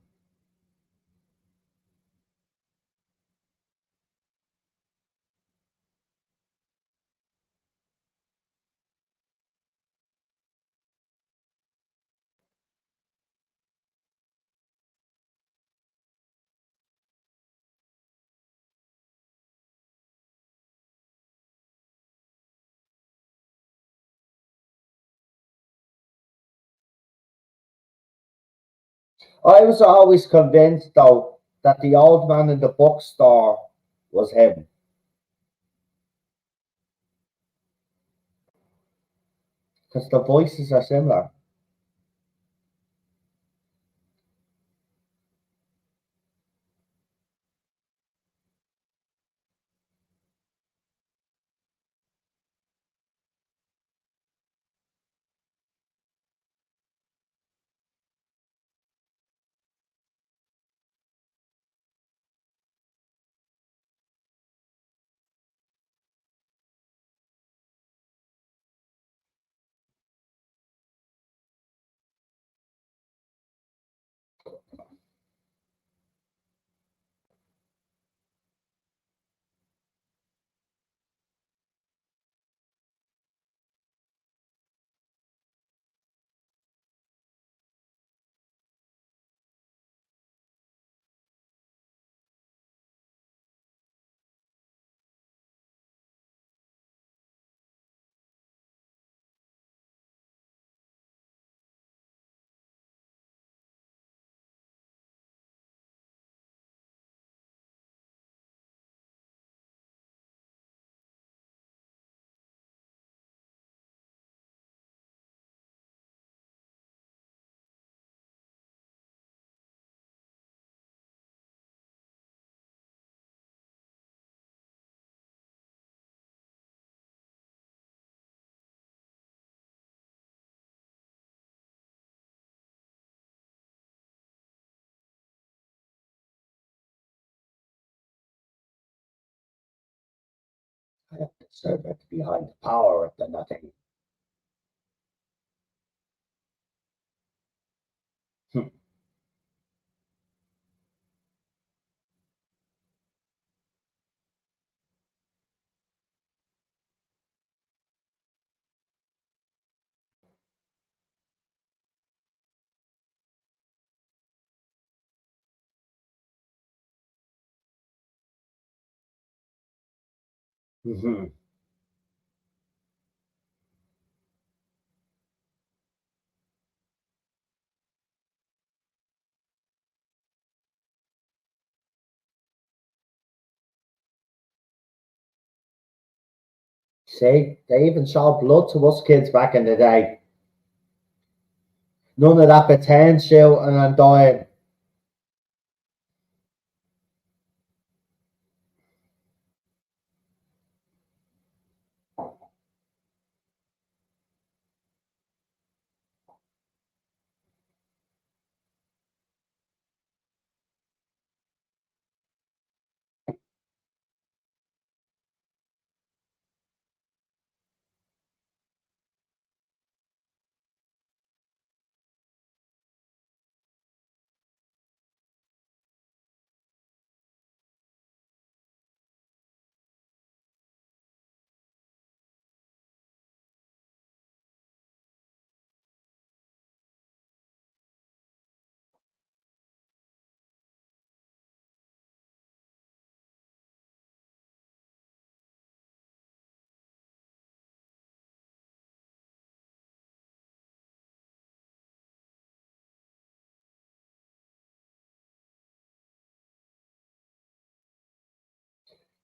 I was always convinced, though, that the old man in the bookstore was him, because the voices are similar. I have the servant behind the power of the nothing. See, they even showed blood to us kids back in the day. None of that pretend shooting and dying.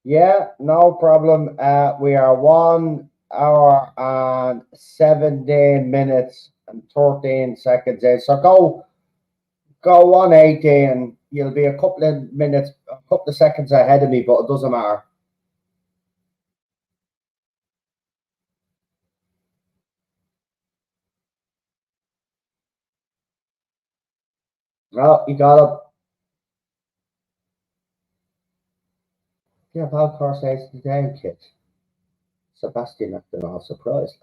Yeah, no problem. We are 1 hour and 17 minutes and 13 seconds in. So go 118. You'll be a couple of minutes, a couple of seconds ahead of me, but it doesn't matter. Well, you got up. Yeah, Valcor says the damn kid. Sebastian acting all surprised.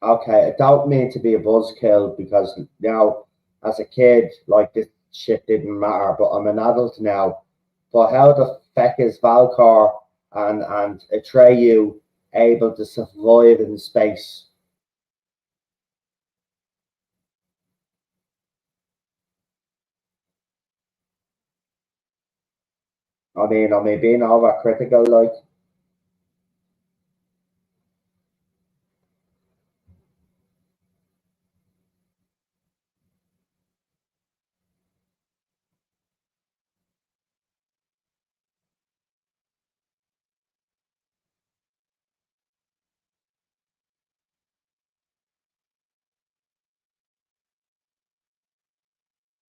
Okay, I don't mean to be a buzzkill because now, as a kid, like this shit didn't matter, but I'm an adult now. But how the feck is Valcor and Atreyu able to survive in space? I mean, being overcritical, like,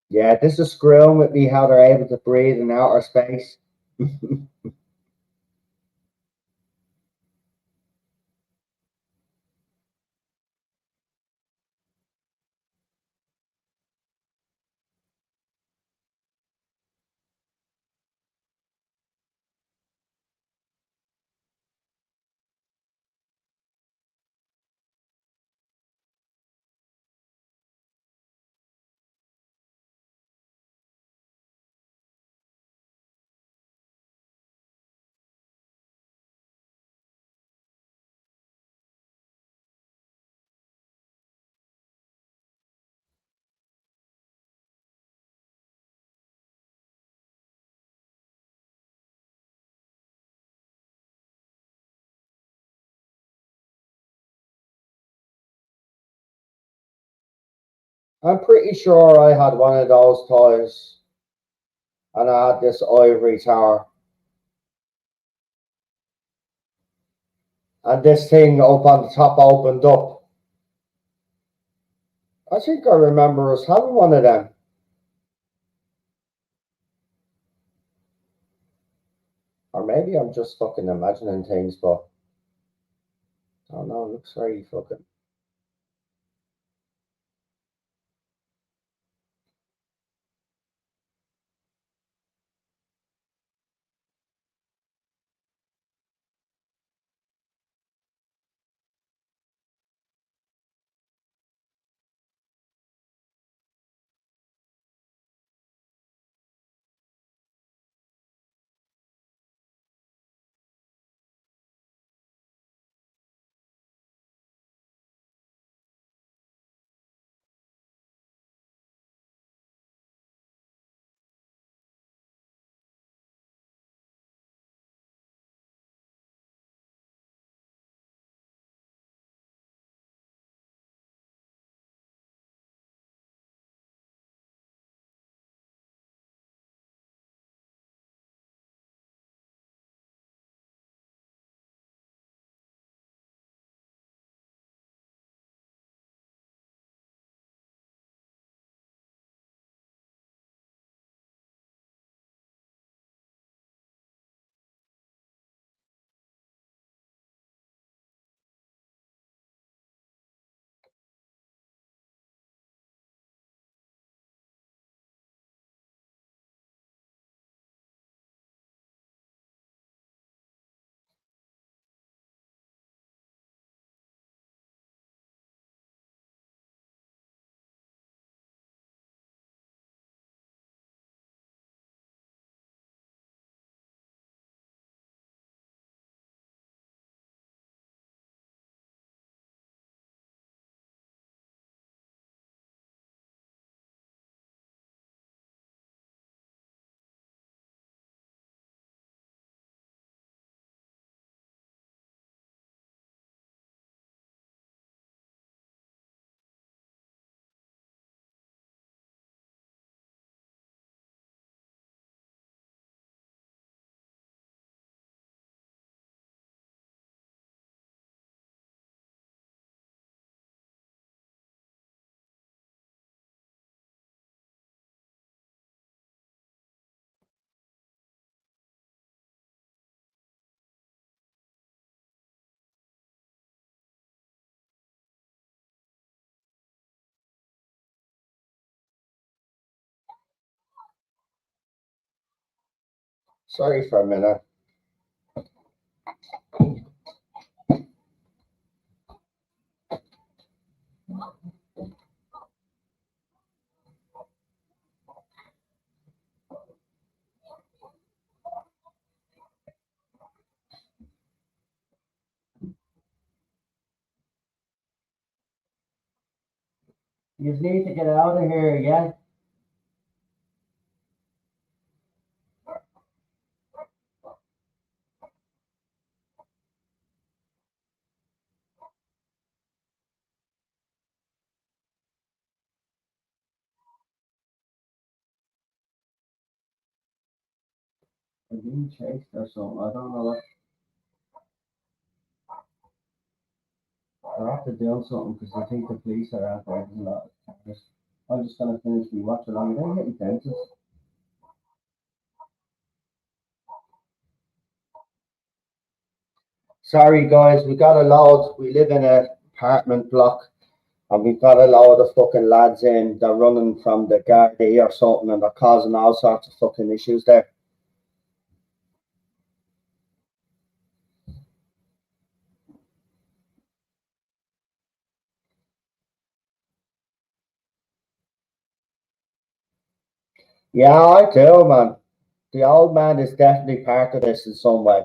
yeah, this is screwing with me how they're able to breathe in outer space. I'm pretty sure I had one of those toys and I had this ivory tower. And this thing up on the top opened up. I think I remember us having one of them. Or maybe I'm just fucking imagining things, but I don't know. It looks very fucking. Sorry for a minute. You need to get out of here, yeah? I'm being chased or something. I don't know what. They're after doing something because I think the police are out there. There's a lot of cars. I'm just gonna finish me watch along. They're getting fences. Sorry, guys. We got a load. We live in an apartment block, and we've got a load of fucking lads in. They're running from the Gardaí or something, and they're causing all sorts of fucking issues there. Yeah, I do, man. The old man is definitely part of this in some way.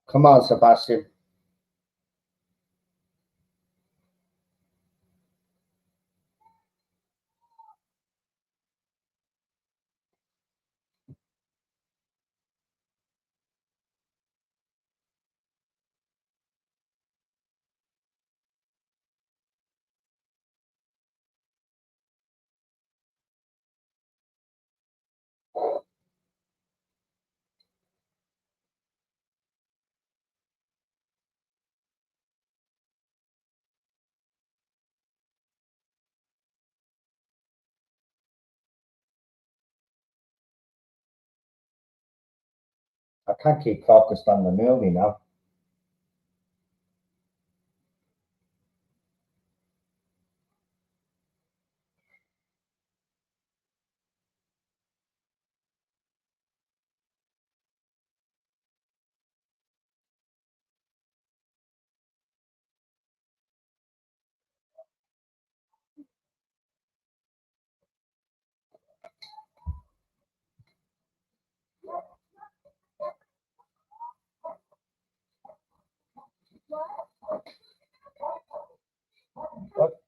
Come on, Sebastian. I can't keep focused on the movie now.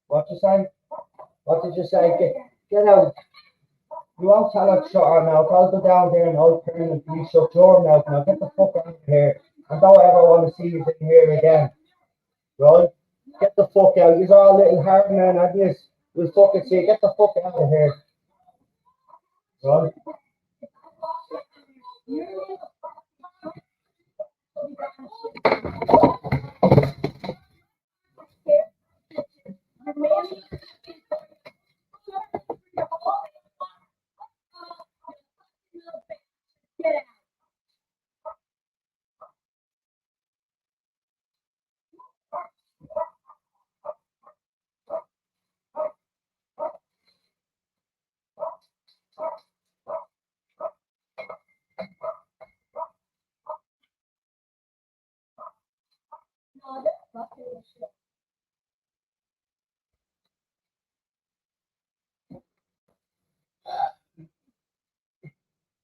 What you say? What did you say? Get out. You won't tell her to shut her mouth. I'll go down there and I'll turn and you shut your mouth now. Get the fuck out of here. I don't ever want to see you in here again. Right? Get the fuck out. You're all little hard man, I guess. We'll fucking see you. Get the fuck out of here. Right?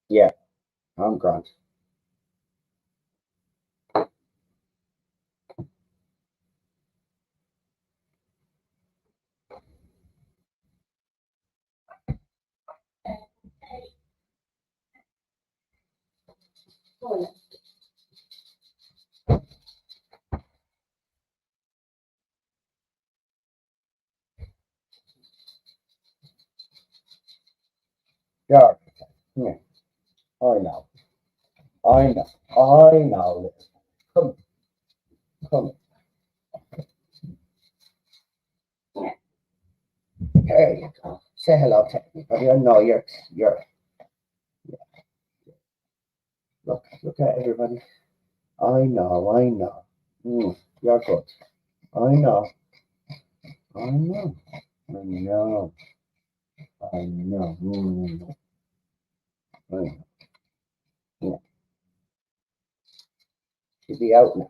Yeah, I'm grand. Yeah, yeah. I know. I know. I know. Come, come. There you go. Say hello to everybody. I know you're look at everybody. I know, I know. You're good. I know, I know, I know, I know. I know. Yeah, she'll be out now.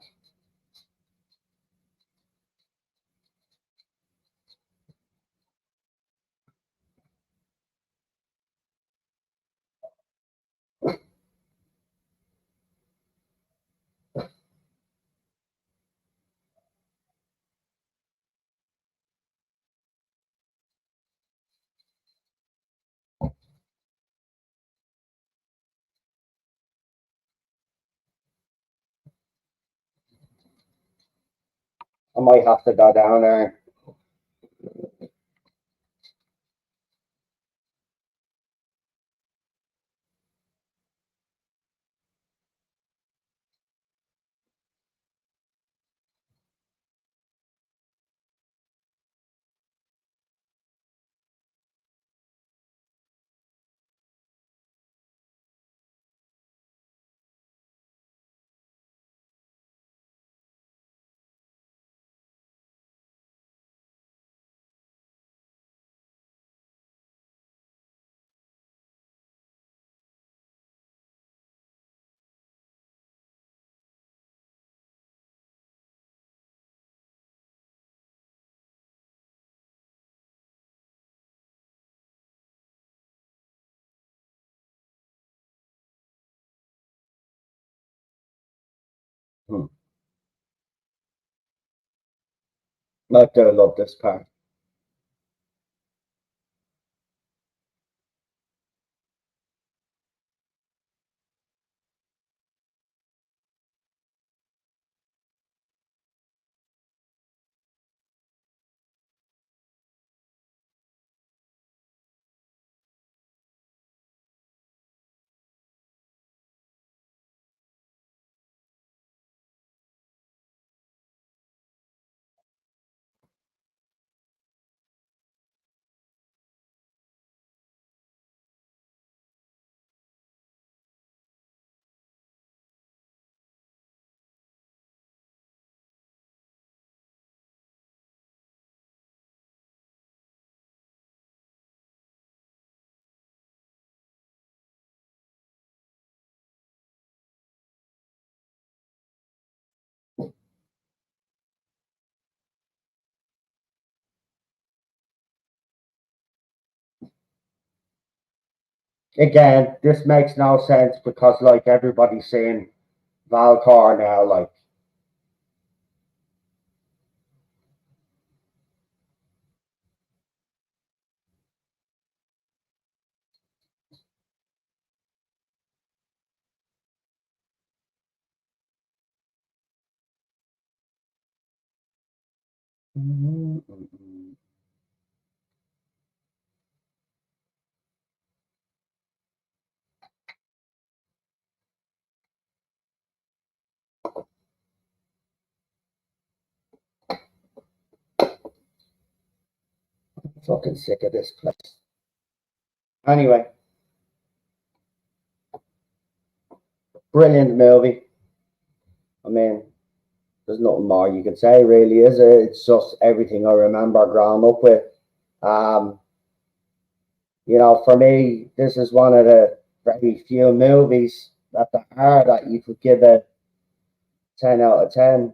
I might have to go down there. Hmm. I do love this part. Again, this makes no sense because like everybody's saying Valcor now, like fucking sick of this place. Anyway, brilliant movie. I mean, there's nothing more you could say, really, is it? It's just everything I remember growing up with. Um, for me, this is one of the very few movies that are that you could give a 10 out of 10.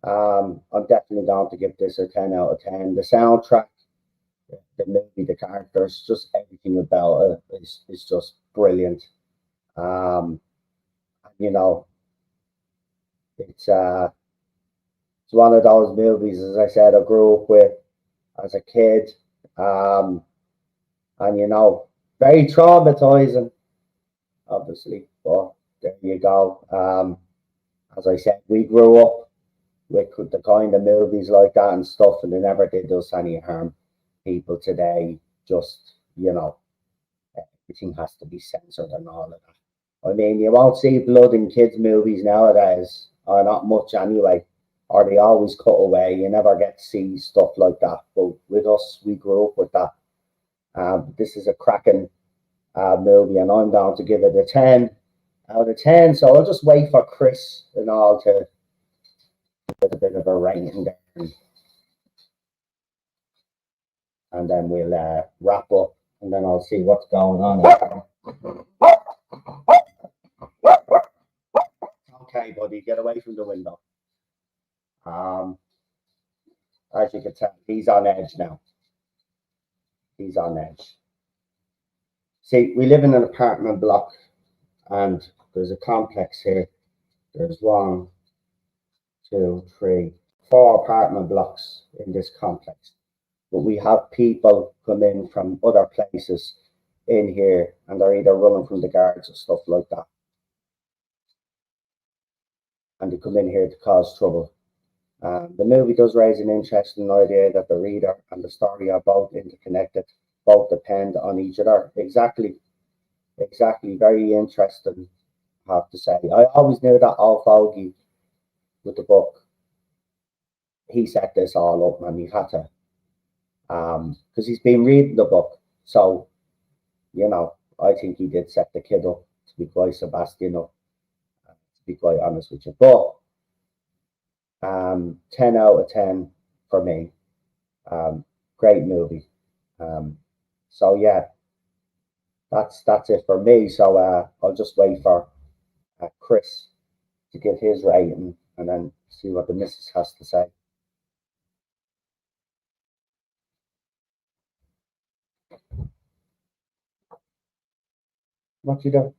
I'm definitely going to give this a 10 out of 10. The soundtrack, the movie, the characters, just everything about it is just brilliant. Um, you know, it's uh, it's one of those movies, as I said, I grew up with as a kid, um, and very traumatizing, obviously. But there you go. As I said, we grew up with the kind of movies like that and stuff, and they never did us any harm. People today just, everything has to be censored and all of that. I mean, you won't see blood in kids' movies nowadays, or not much anyway, or they always cut away. You never get to see stuff like that. But with us, we grew up with that. This is a cracking movie, and I'm going to give it a 10 out of 10. So I'll just wait for Chris and all to get a bit of a rating there, and then we'll wrap up, and then I'll see what's going on. Okay, buddy, get away from the window. Um, as you can tell, he's on edge now. He's on edge. See, we live in an apartment block, and there's a complex here. There's one, two, three, four apartment blocks in this complex. But we have people come in from other places in here, and they're either running from the guards or stuff like that. And they come in here to cause trouble. The movie does raise an interesting idea that the reader and the story are both interconnected, both depend on each other. Exactly, exactly. Very interesting, I have to say. I always knew that old fogey with the book. He set this all up, and he had to, because he's been reading the book. So, I think he did set the kid up to be quite Sebastian up, to be quite honest with you. But 10 out of 10 for me. Great movie. So yeah, that's it for me. So I'll just wait for Chris to give his rating and then see what the missus has to say. What you do?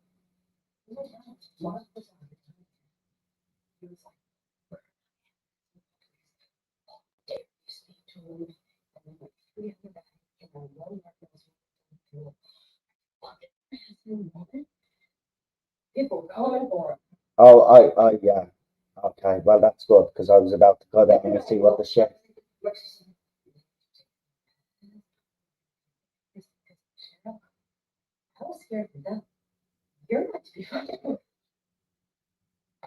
Oh, yeah. Okay, well that's good because I was about to go down and see what the shit.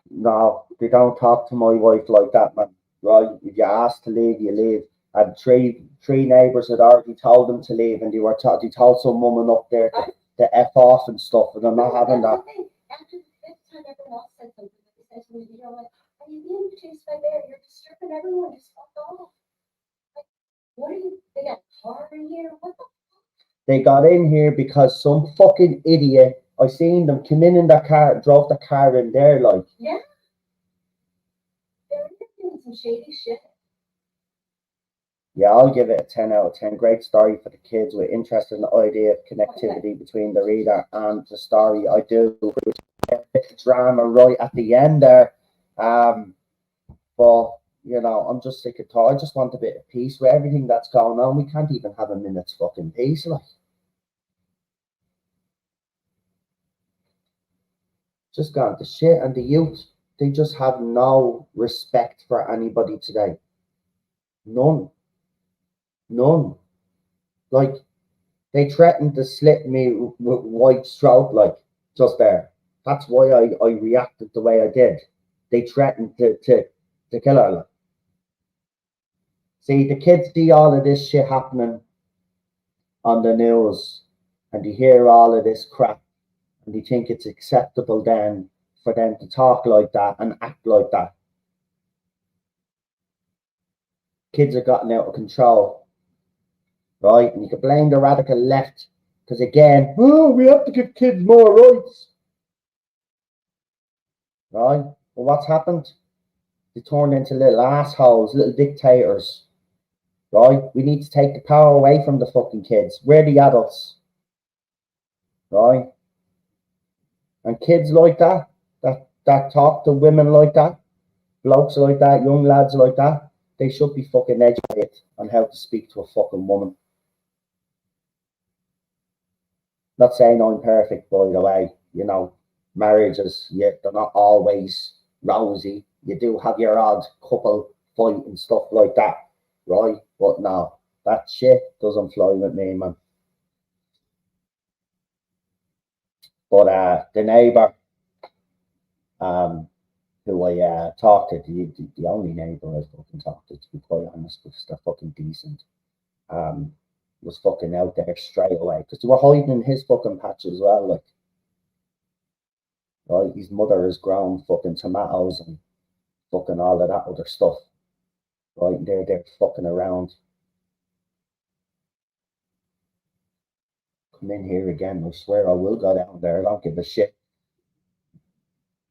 No, they don't talk to my wife like that, man. Right? If you ask to leave, you leave. And three neighbours had already told them to leave, and they told some woman up there to f off and stuff, and I'm not having that. They got in here because some fucking idiot. I seen them come in the car, drove the car in there, like. Yeah, I'll give it a 10 out of 10. Great story for the kids with interest in the idea of connectivity between the reader and the story. I do a bit of drama right at the end there. Um, but, I'm just sick of talk. I just want a bit of peace with everything that's going on. We can't even have a minute's fucking peace. Like, just gone to shit. And the youth, they just have no respect for anybody today. None. None. Like, they threatened to slit me with white stroke, like, just there. That's why I reacted the way I did. They threatened to kill her. Like. See, the kids see all of this shit happening on the news and they hear all of this crap and they think it's acceptable then for them to talk like that and act like that. Kids are gotten out of control, right? And you can blame the radical left because, again, oh, we have to give kids more rights, right? Well, what's happened? They turned into little assholes, little dictators, right? We need to take the power away from the fucking kids. We're the adults, right? And kids like that talk to women like that, blokes like that, young lads like that, they should be fucking educated on how to speak to a fucking woman. Not saying I'm perfect, by the way. Marriages, yeah, they're not always rosy. You do have your odd couple fight and stuff like that, right? But no, that shit doesn't fly with me, man. But the neighbour, um, who I talked to, the only neighbour I fucking talked to be quite honest, because they're fucking decent, um, was fucking out there straight away because they were hiding in his fucking patch as well, like. Right, his mother has grown fucking tomatoes and fucking all of that other stuff. Right, they're fucking around. Come in here again. I swear I will go down there. I don't give a shit.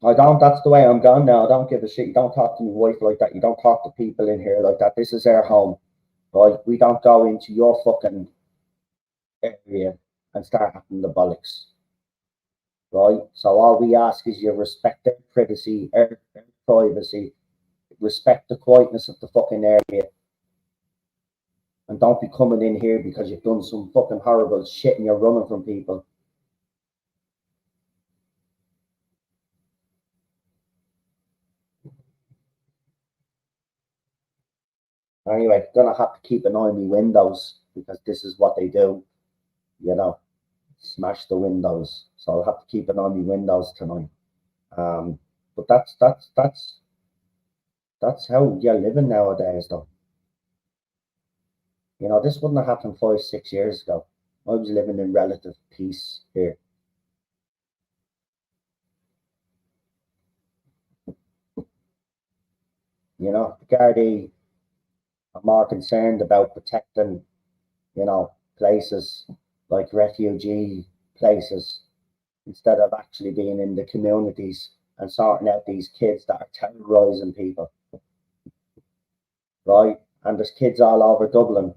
I don't. That's the way I'm going now. I don't give a shit. You don't talk to my wife like that. You don't talk to people in here like that. This is our home. Right? We don't go into your fucking area and start having the bollocks. Right? So all we ask is you respect their privacy, our privacy, respect the quietness of the fucking area. And don't be coming in here because you've done some fucking horrible shit and you're running from people. Anyway, gonna have to keep an eye on my windows because this is what they do, you know, smash the windows. So I'll have to keep an eye on my windows tonight. But that's how you're living nowadays, though. This wouldn't have happened 5, 6 years ago. I was living in relative peace here. The Gardaí are more concerned about protecting, places like refugee places instead of actually being in the communities and sorting out these kids that are terrorizing people, right? And there's kids all over Dublin,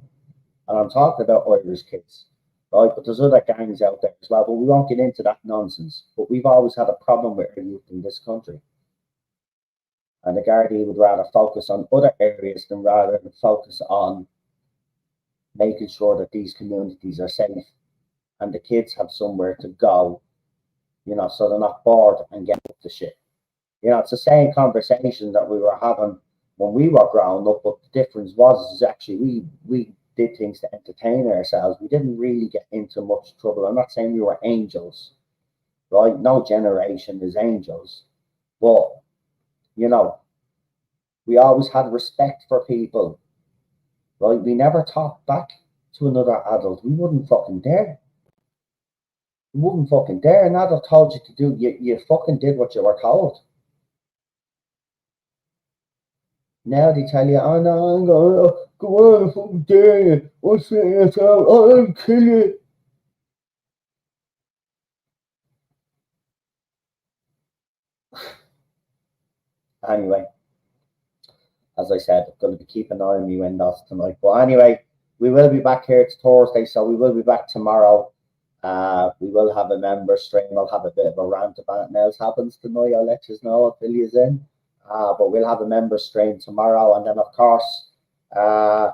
and I'm talking about Irish kids, right? But there's other gangs out there as well, but we won't get into that nonsense. But we've always had a problem with our youth in this country. And the Gardaí would rather focus on other areas than rather than focus on making sure that these communities are safe and the kids have somewhere to go, so they're not bored and get up to shit. It's the same conversation that we were having when we were growing up, but the difference was is actually we did things to entertain ourselves. We didn't really get into much trouble. I'm not saying we were angels, right? No generation is angels, but you know, we always had respect for people, right? We never talked back to another adult. We wouldn't fucking dare. We wouldn't fucking dare. An adult told you to do, you fucking did what you were told. Now they tell you, oh no, I'm gonna go on, fucking dare you. What's it? I'll kill you. Anyway, as I said, I'm going to be keeping an eye on my windows tonight. But anyway, we will be back here. It's Thursday, so we will be back tomorrow. We will have a member stream. I'll have a bit of a rant about anything else happens tonight. I'll let you know if Billy's in. But we'll have a member stream tomorrow, and then of course, I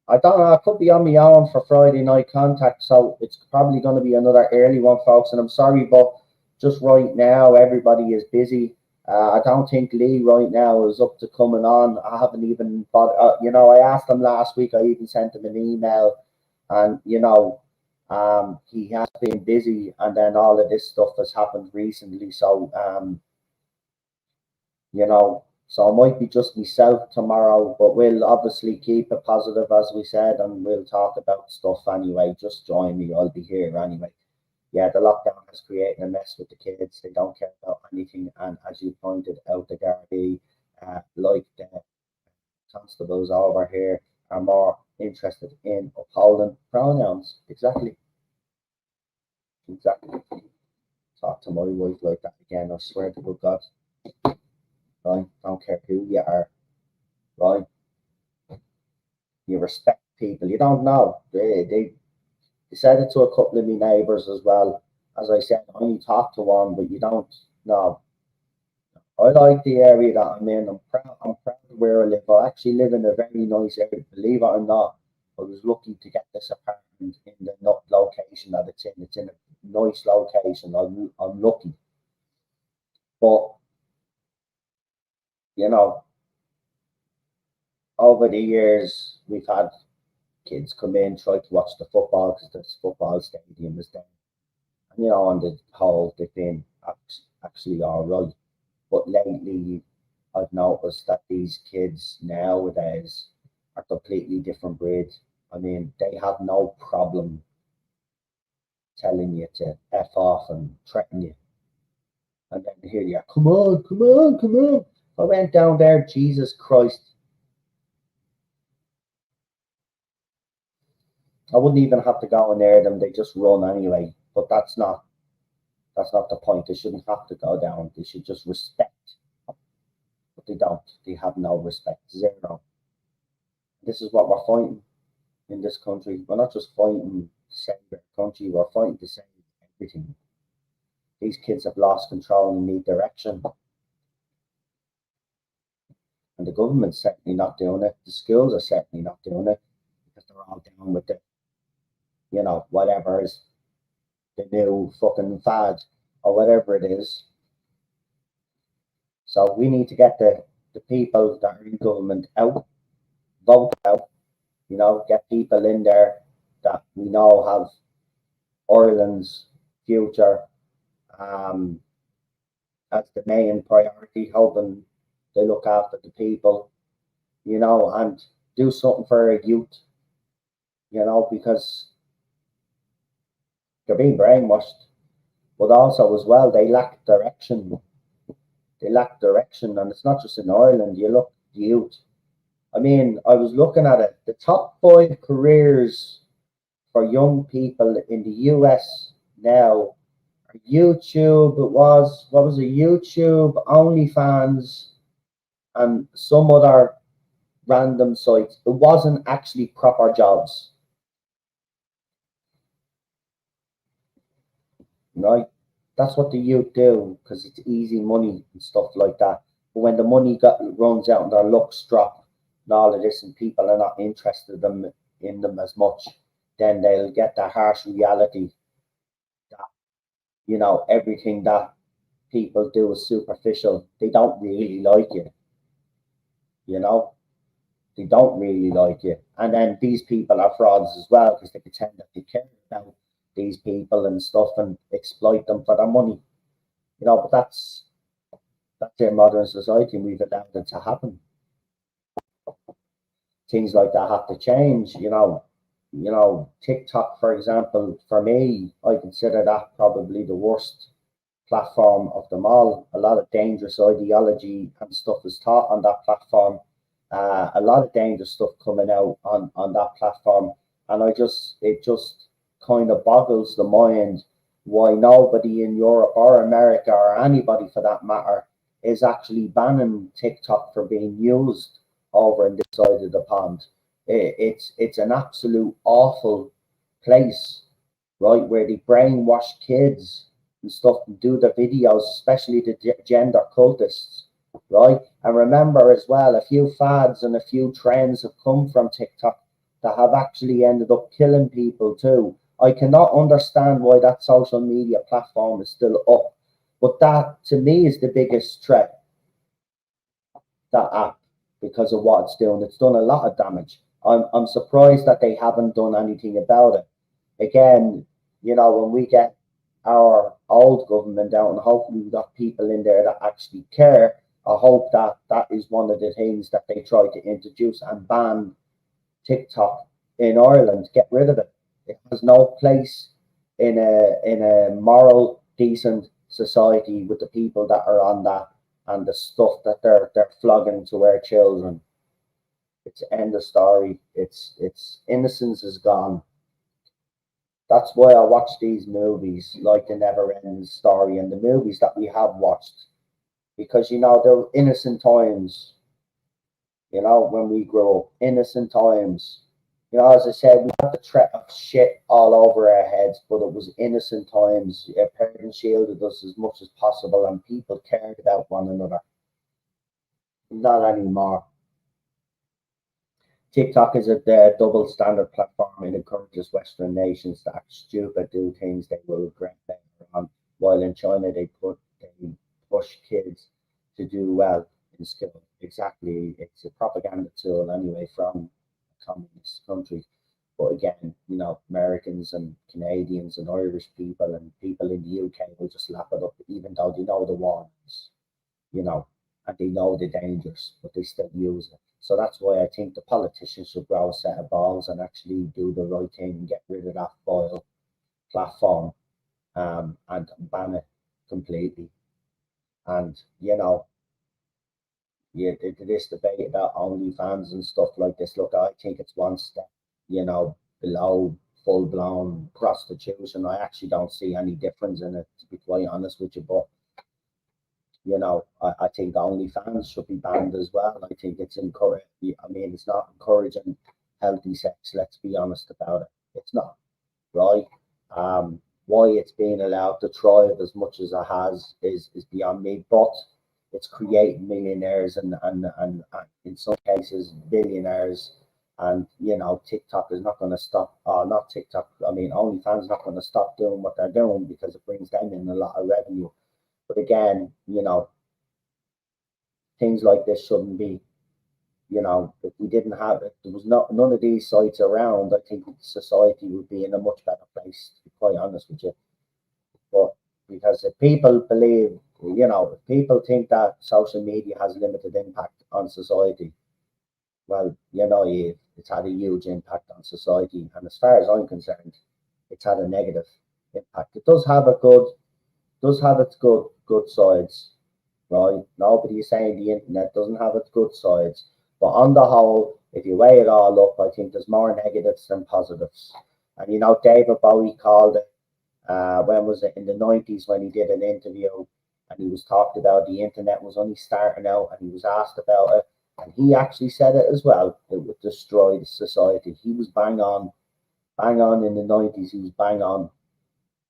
don't know. I could be on my own for Friday night contact, so it's probably going to be another early one, folks. And I'm sorry, but just right now, everybody is busy. I don't think Lee right now is up to coming on. I haven't even thought, I asked him last week. I even sent him an email, and he has been busy, and then all of this stuff has happened recently. So, so it might be just myself tomorrow, but we'll obviously keep it positive, as we said, and we'll talk about stuff anyway. Just join me. I'll be here anyway. Yeah, the lockdown has created a mess with the kids. They don't care about anything. And as you pointed out, the Gardaí, like the constables over here, are more interested in upholding pronouns. Exactly. Talk to my wife like that again. I swear to good God. Right? Don't care who you are. Right? You respect people. You don't know. They said it to a couple of my neighbours as well. As I said, I only talk to one, but you don't know. I like the area that I'm in. I'm proud of where I live. I actually live in a very nice area. Believe it or not, I was lucky to get this apartment in the location that it's in. It's in a nice location. I'm lucky. But, over the years, we've had kids come in, try to watch the football because the football stadium is there. And, on the whole, they've been actually all right. But lately, I've noticed that these kids nowadays are completely different breed. I mean, they have no problem telling you to F off and threaten you. And then here you are, come on, come on, come on. I went down there, Jesus Christ. I wouldn't even have to go near them, they just run anyway. But that's not the point. They shouldn't have to go down. They should just respect. But they don't. They have no respect. Zero. This is what we're fighting in this country. We're not just fighting to save our country, we're fighting to save everything. These kids have lost control and need direction. And the government's certainly not doing it. The schools are certainly not doing it because they're all down with the, whatever is the new fucking fad or whatever it is. So we need to get the people that are in government out, vote out, get people in there that we know have Ireland's future as the main priority, hoping they look after the people, and do something for our youth, because they're being brainwashed, but also as well, they lack direction. And it's not just in Ireland. You look at the youth. I mean, I was looking at it. The top 5 careers for young people in the US now are YouTube. What was it? YouTube, OnlyFans, and some other random sites. It wasn't actually proper jobs. Right? That's what the youth do because it's easy money and stuff like that. But when the money runs out and their looks drop and all of this, and people are not interested in them as much, then they'll get the harsh reality that everything that people do is superficial. They don't really like you. They don't really like you. And then these people are frauds as well because they pretend that they care about these people and stuff and exploit them for their money. But that's in modern society, and we've allowed it to happen. Things like that have to change. TikTok, for example, for me, I consider that probably the worst platform of them all. A lot of dangerous ideology and stuff is taught on that platform. A lot of dangerous stuff coming out on that platform, and it just kind of boggles the mind why nobody in Europe or America or anybody for that matter is actually banning TikTok for being used over on this side of the pond. It's an absolute awful place, right, where they brainwash kids and stuff and do the videos, especially the gender cultists, right? And remember as well, a few fads and a few trends have come from TikTok that have actually ended up killing people too. I cannot understand why that social media platform is still up, but that to me is the biggest threat, that app, because of what it's doing. It's done a lot of damage. I'm surprised that they haven't done anything about it. Again, when we get our old government out, and hopefully we've got people in there that actually care, I hope that that is one of the things that they try to introduce and ban TikTok in Ireland. Get rid of it. It has no place in a moral, decent society with the people that are on that and the stuff that they're flogging to our children. It's end of story. It's innocence is gone. That's why I watch these movies like the Neverending Story and the movies that we have watched, because they're innocent times. When we grow up, innocent times. As I said, we had the threat of shit all over our heads, but it was innocent times. Our parents shielded us as much as possible, and people cared about one another. Not anymore. TikTok is a double standard platform. It encourages Western nations to act stupid, do things they will regret later on. While in China, they push kids to do well in school. Exactly, it's a propaganda tool anyway from communist countries. But again, Americans and Canadians and Irish people and people in the UK will just lap it up, even though they know the warnings, and they know the dangers, but they still use it. So that's why I think the politicians should grow a set of balls and actually do the right thing and get rid of that vile platform, and ban it completely. And this debate about OnlyFans and stuff like this. Look, I think it's one step, below full blown prostitution. I actually don't see any difference in it, to be quite honest with you. But I think OnlyFans should be banned as well. I think it's encouraging. I mean, it's not encouraging healthy sex. Let's be honest about it. It's not, right. Why it's being allowed to thrive as much as it has is beyond me. But it's creating millionaires and in some cases billionaires. And TikTok is not going to stop. Not TikTok. I mean, OnlyFans is not going to stop doing what they're doing because it brings them in a lot of revenue. But again, things like this shouldn't be. If we didn't have it, there was none of these sites around, I think society would be in a much better place, to be quite honest with you. But because if people believe, if people think that social media has limited impact on society, well, it's had a huge impact on society. And as far as I'm concerned, it's had a negative impact. It does have its good sides, right? Nobody is saying the internet doesn't have its good sides, but on the whole, if you weigh it all up, I think there's more negatives than positives. And David Bowie called it. When was it, in the 90s, when he did an interview, and he was talked about the internet was only starting out, and he was asked about it, and he actually said it as well. It would destroy the society. He was bang on in the 90s. He was bang on,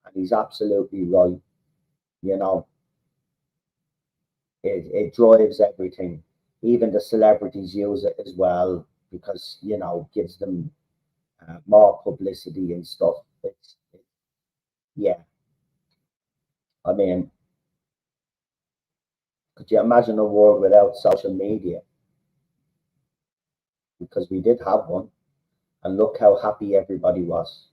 and he's absolutely right. You know, it drives everything. Even the celebrities use it as well because gives them more publicity and stuff. Yeah. I mean, could you imagine a world without social media? Because we did have one, and look how happy everybody was.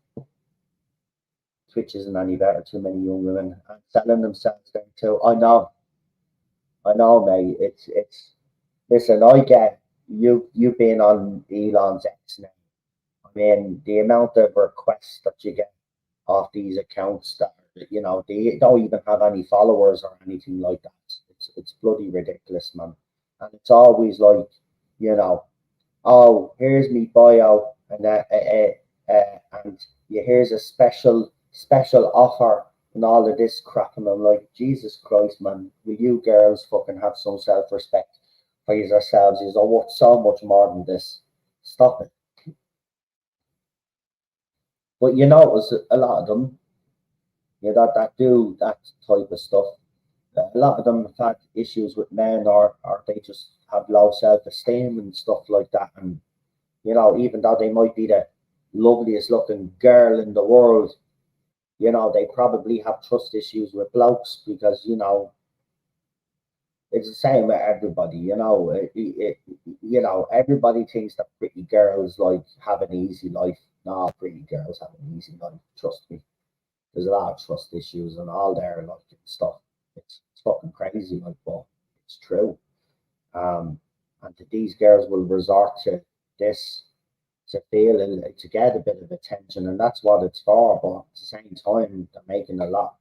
Twitch isn't any better. Too many young women are selling themselves there too. I know, mate. It's Listen. I get you being on Elon's X now. I mean, the amount of requests that you get off these accounts that they don't even have any followers or anything like that. It's bloody ridiculous, man. And it's always like, you know, oh, here's me bio, and and here's a special offer and all of this crap. And I'm like, Jesus Christ, man, will you girls fucking have some self respect for yourselves? You're worth so much more than this. Stop it. But you notice a lot of them, that do that type of stuff. A lot of them have had issues with men, or they just have low self esteem and stuff like that. And even though they might be the loveliest looking girl in the world, they probably have trust issues with blokes because it's the same with everybody. Everybody thinks that pretty girls like have an easy life. No, pretty girls have an easy life. Trust me. There's a lot of trust issues and all their like stuff. It's fucking crazy, like, but it's true. And these girls will resort to this to feel to get a bit of attention, and that's what it's for. But at the same time, they're making a lot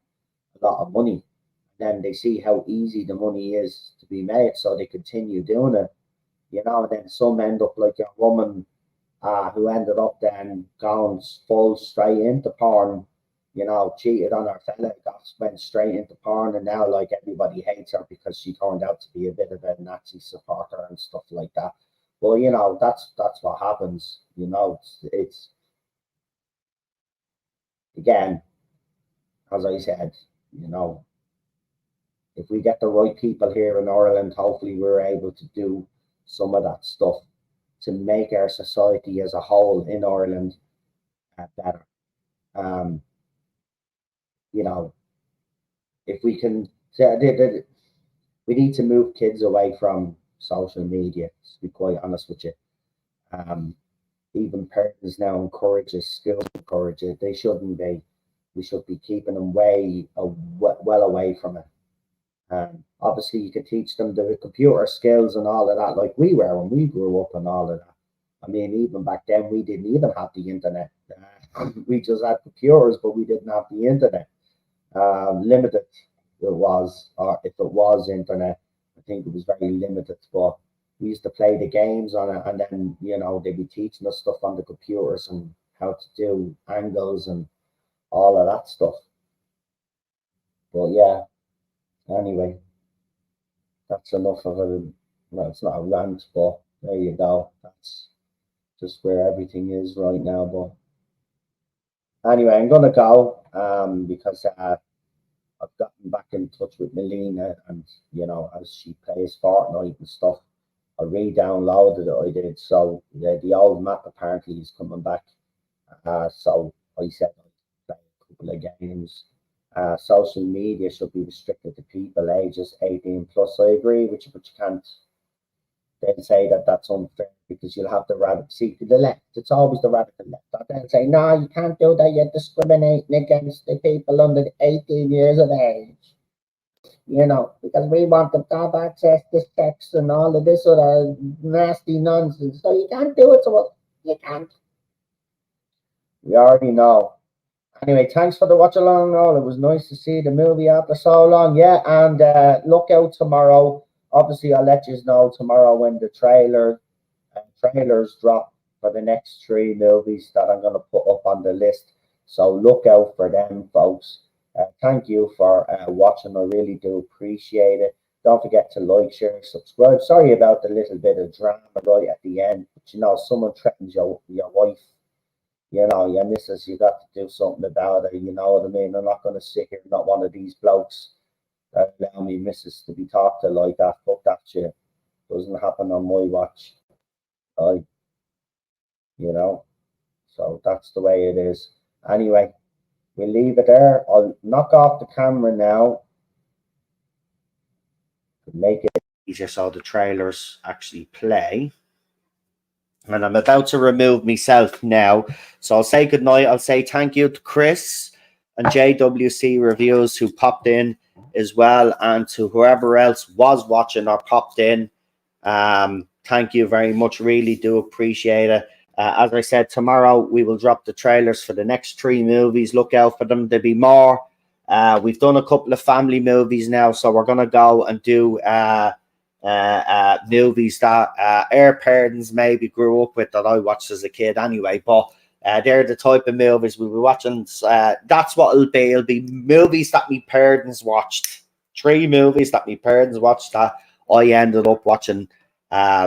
of money. Then they see how easy the money is to be made, so they continue doing it. And then some end up like a woman who ended up then going full straight into porn. Cheated on her fella, went straight into porn, and now like everybody hates her because she turned out to be a bit of a Nazi supporter and stuff like that. Well, that's what happens. It's again, as I said, if we get the right people here in Ireland, hopefully we're able to do some of that stuff to make our society as a whole in Ireland better. Um, you know, if we can, we need to move kids away from social media. To be quite honest with you, um, even parents now encourage it, schools encourage it. They shouldn't be. We should be keeping them well away from it. Obviously, you could teach them the computer skills and all of that, like we were when we grew up and all of that. I mean, even back then, we didn't even have the internet. We just had computers, but we didn't have the internet. Limited it was, or if it was internet, I think it was very limited. But we used to play the games on it, and then they'd be teaching us stuff on the computers and how to do angles and all of that stuff. But yeah, anyway, that's enough of a. Well, it's not a rant, but there you go. That's just where everything is right now. But anyway, I'm gonna go because I've gotten back in touch with Melina, and as she plays Fortnite and stuff, I re-downloaded it. I did. So the old map apparently is coming back. So I said I'd play a couple of games. Social media should be restricted to people ages 18 plus. I agree with you, but you can't then say that that's unfair because you'll have the radical. See, to the left, it's always the radical left. They'll say, no, you can't do that. You're discriminating against the people under 18 years of age. Because we want them to have access to sex and all of this other nasty nonsense. So you can't do it. So you can't. We already know. Anyway, thanks for the watch along, all. It was nice to see the movie after so long. Yeah, and look out tomorrow. Obviously, I'll let you know tomorrow when the trailers drop for the next 3 movies that I'm going to put up on the list. So look out for them, folks. Thank you for watching. I really do appreciate it. Don't forget to like, share, subscribe. Sorry about the little bit of drama right at the end, but someone threatens your wife. Your missus, you got to do something about it. You know what I mean? I'm not going to sit here, not one of these blokes that allow me missus to be talked to like that. Fuck that shit. Doesn't happen on my watch. I, so that's the way it is. Anyway, we'll leave it there. I'll knock off the camera now to make it easier so the trailers actually play. And I'm about to remove myself now. So I'll say goodnight. I'll say thank you to Chris and JWC Reviews who popped in as well, and to whoever else was watching or popped in. Thank you very much. Really do appreciate it. As I said, tomorrow we will drop the trailers for the next 3 movies. Look out for them. There'll be more. We've done a couple of family movies now, so we're going to go and do movies that our parents maybe grew up with that I watched as a kid anyway. But They're the type of movies we'll be watching. That's what it'll be. It'll be movies that me parents watched. 3 movies that me parents watched that I ended up watching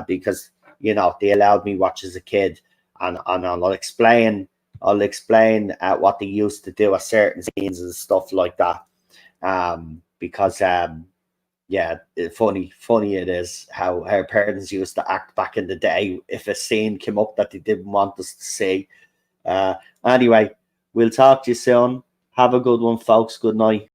because they allowed me watch as a kid, and I'll explain what they used to do at certain scenes and stuff like that. Because yeah, funny it is how our parents used to act back in the day if a scene came up that they didn't want us to see. Anyway, we'll talk to you soon. Have a good one, folks. Good night.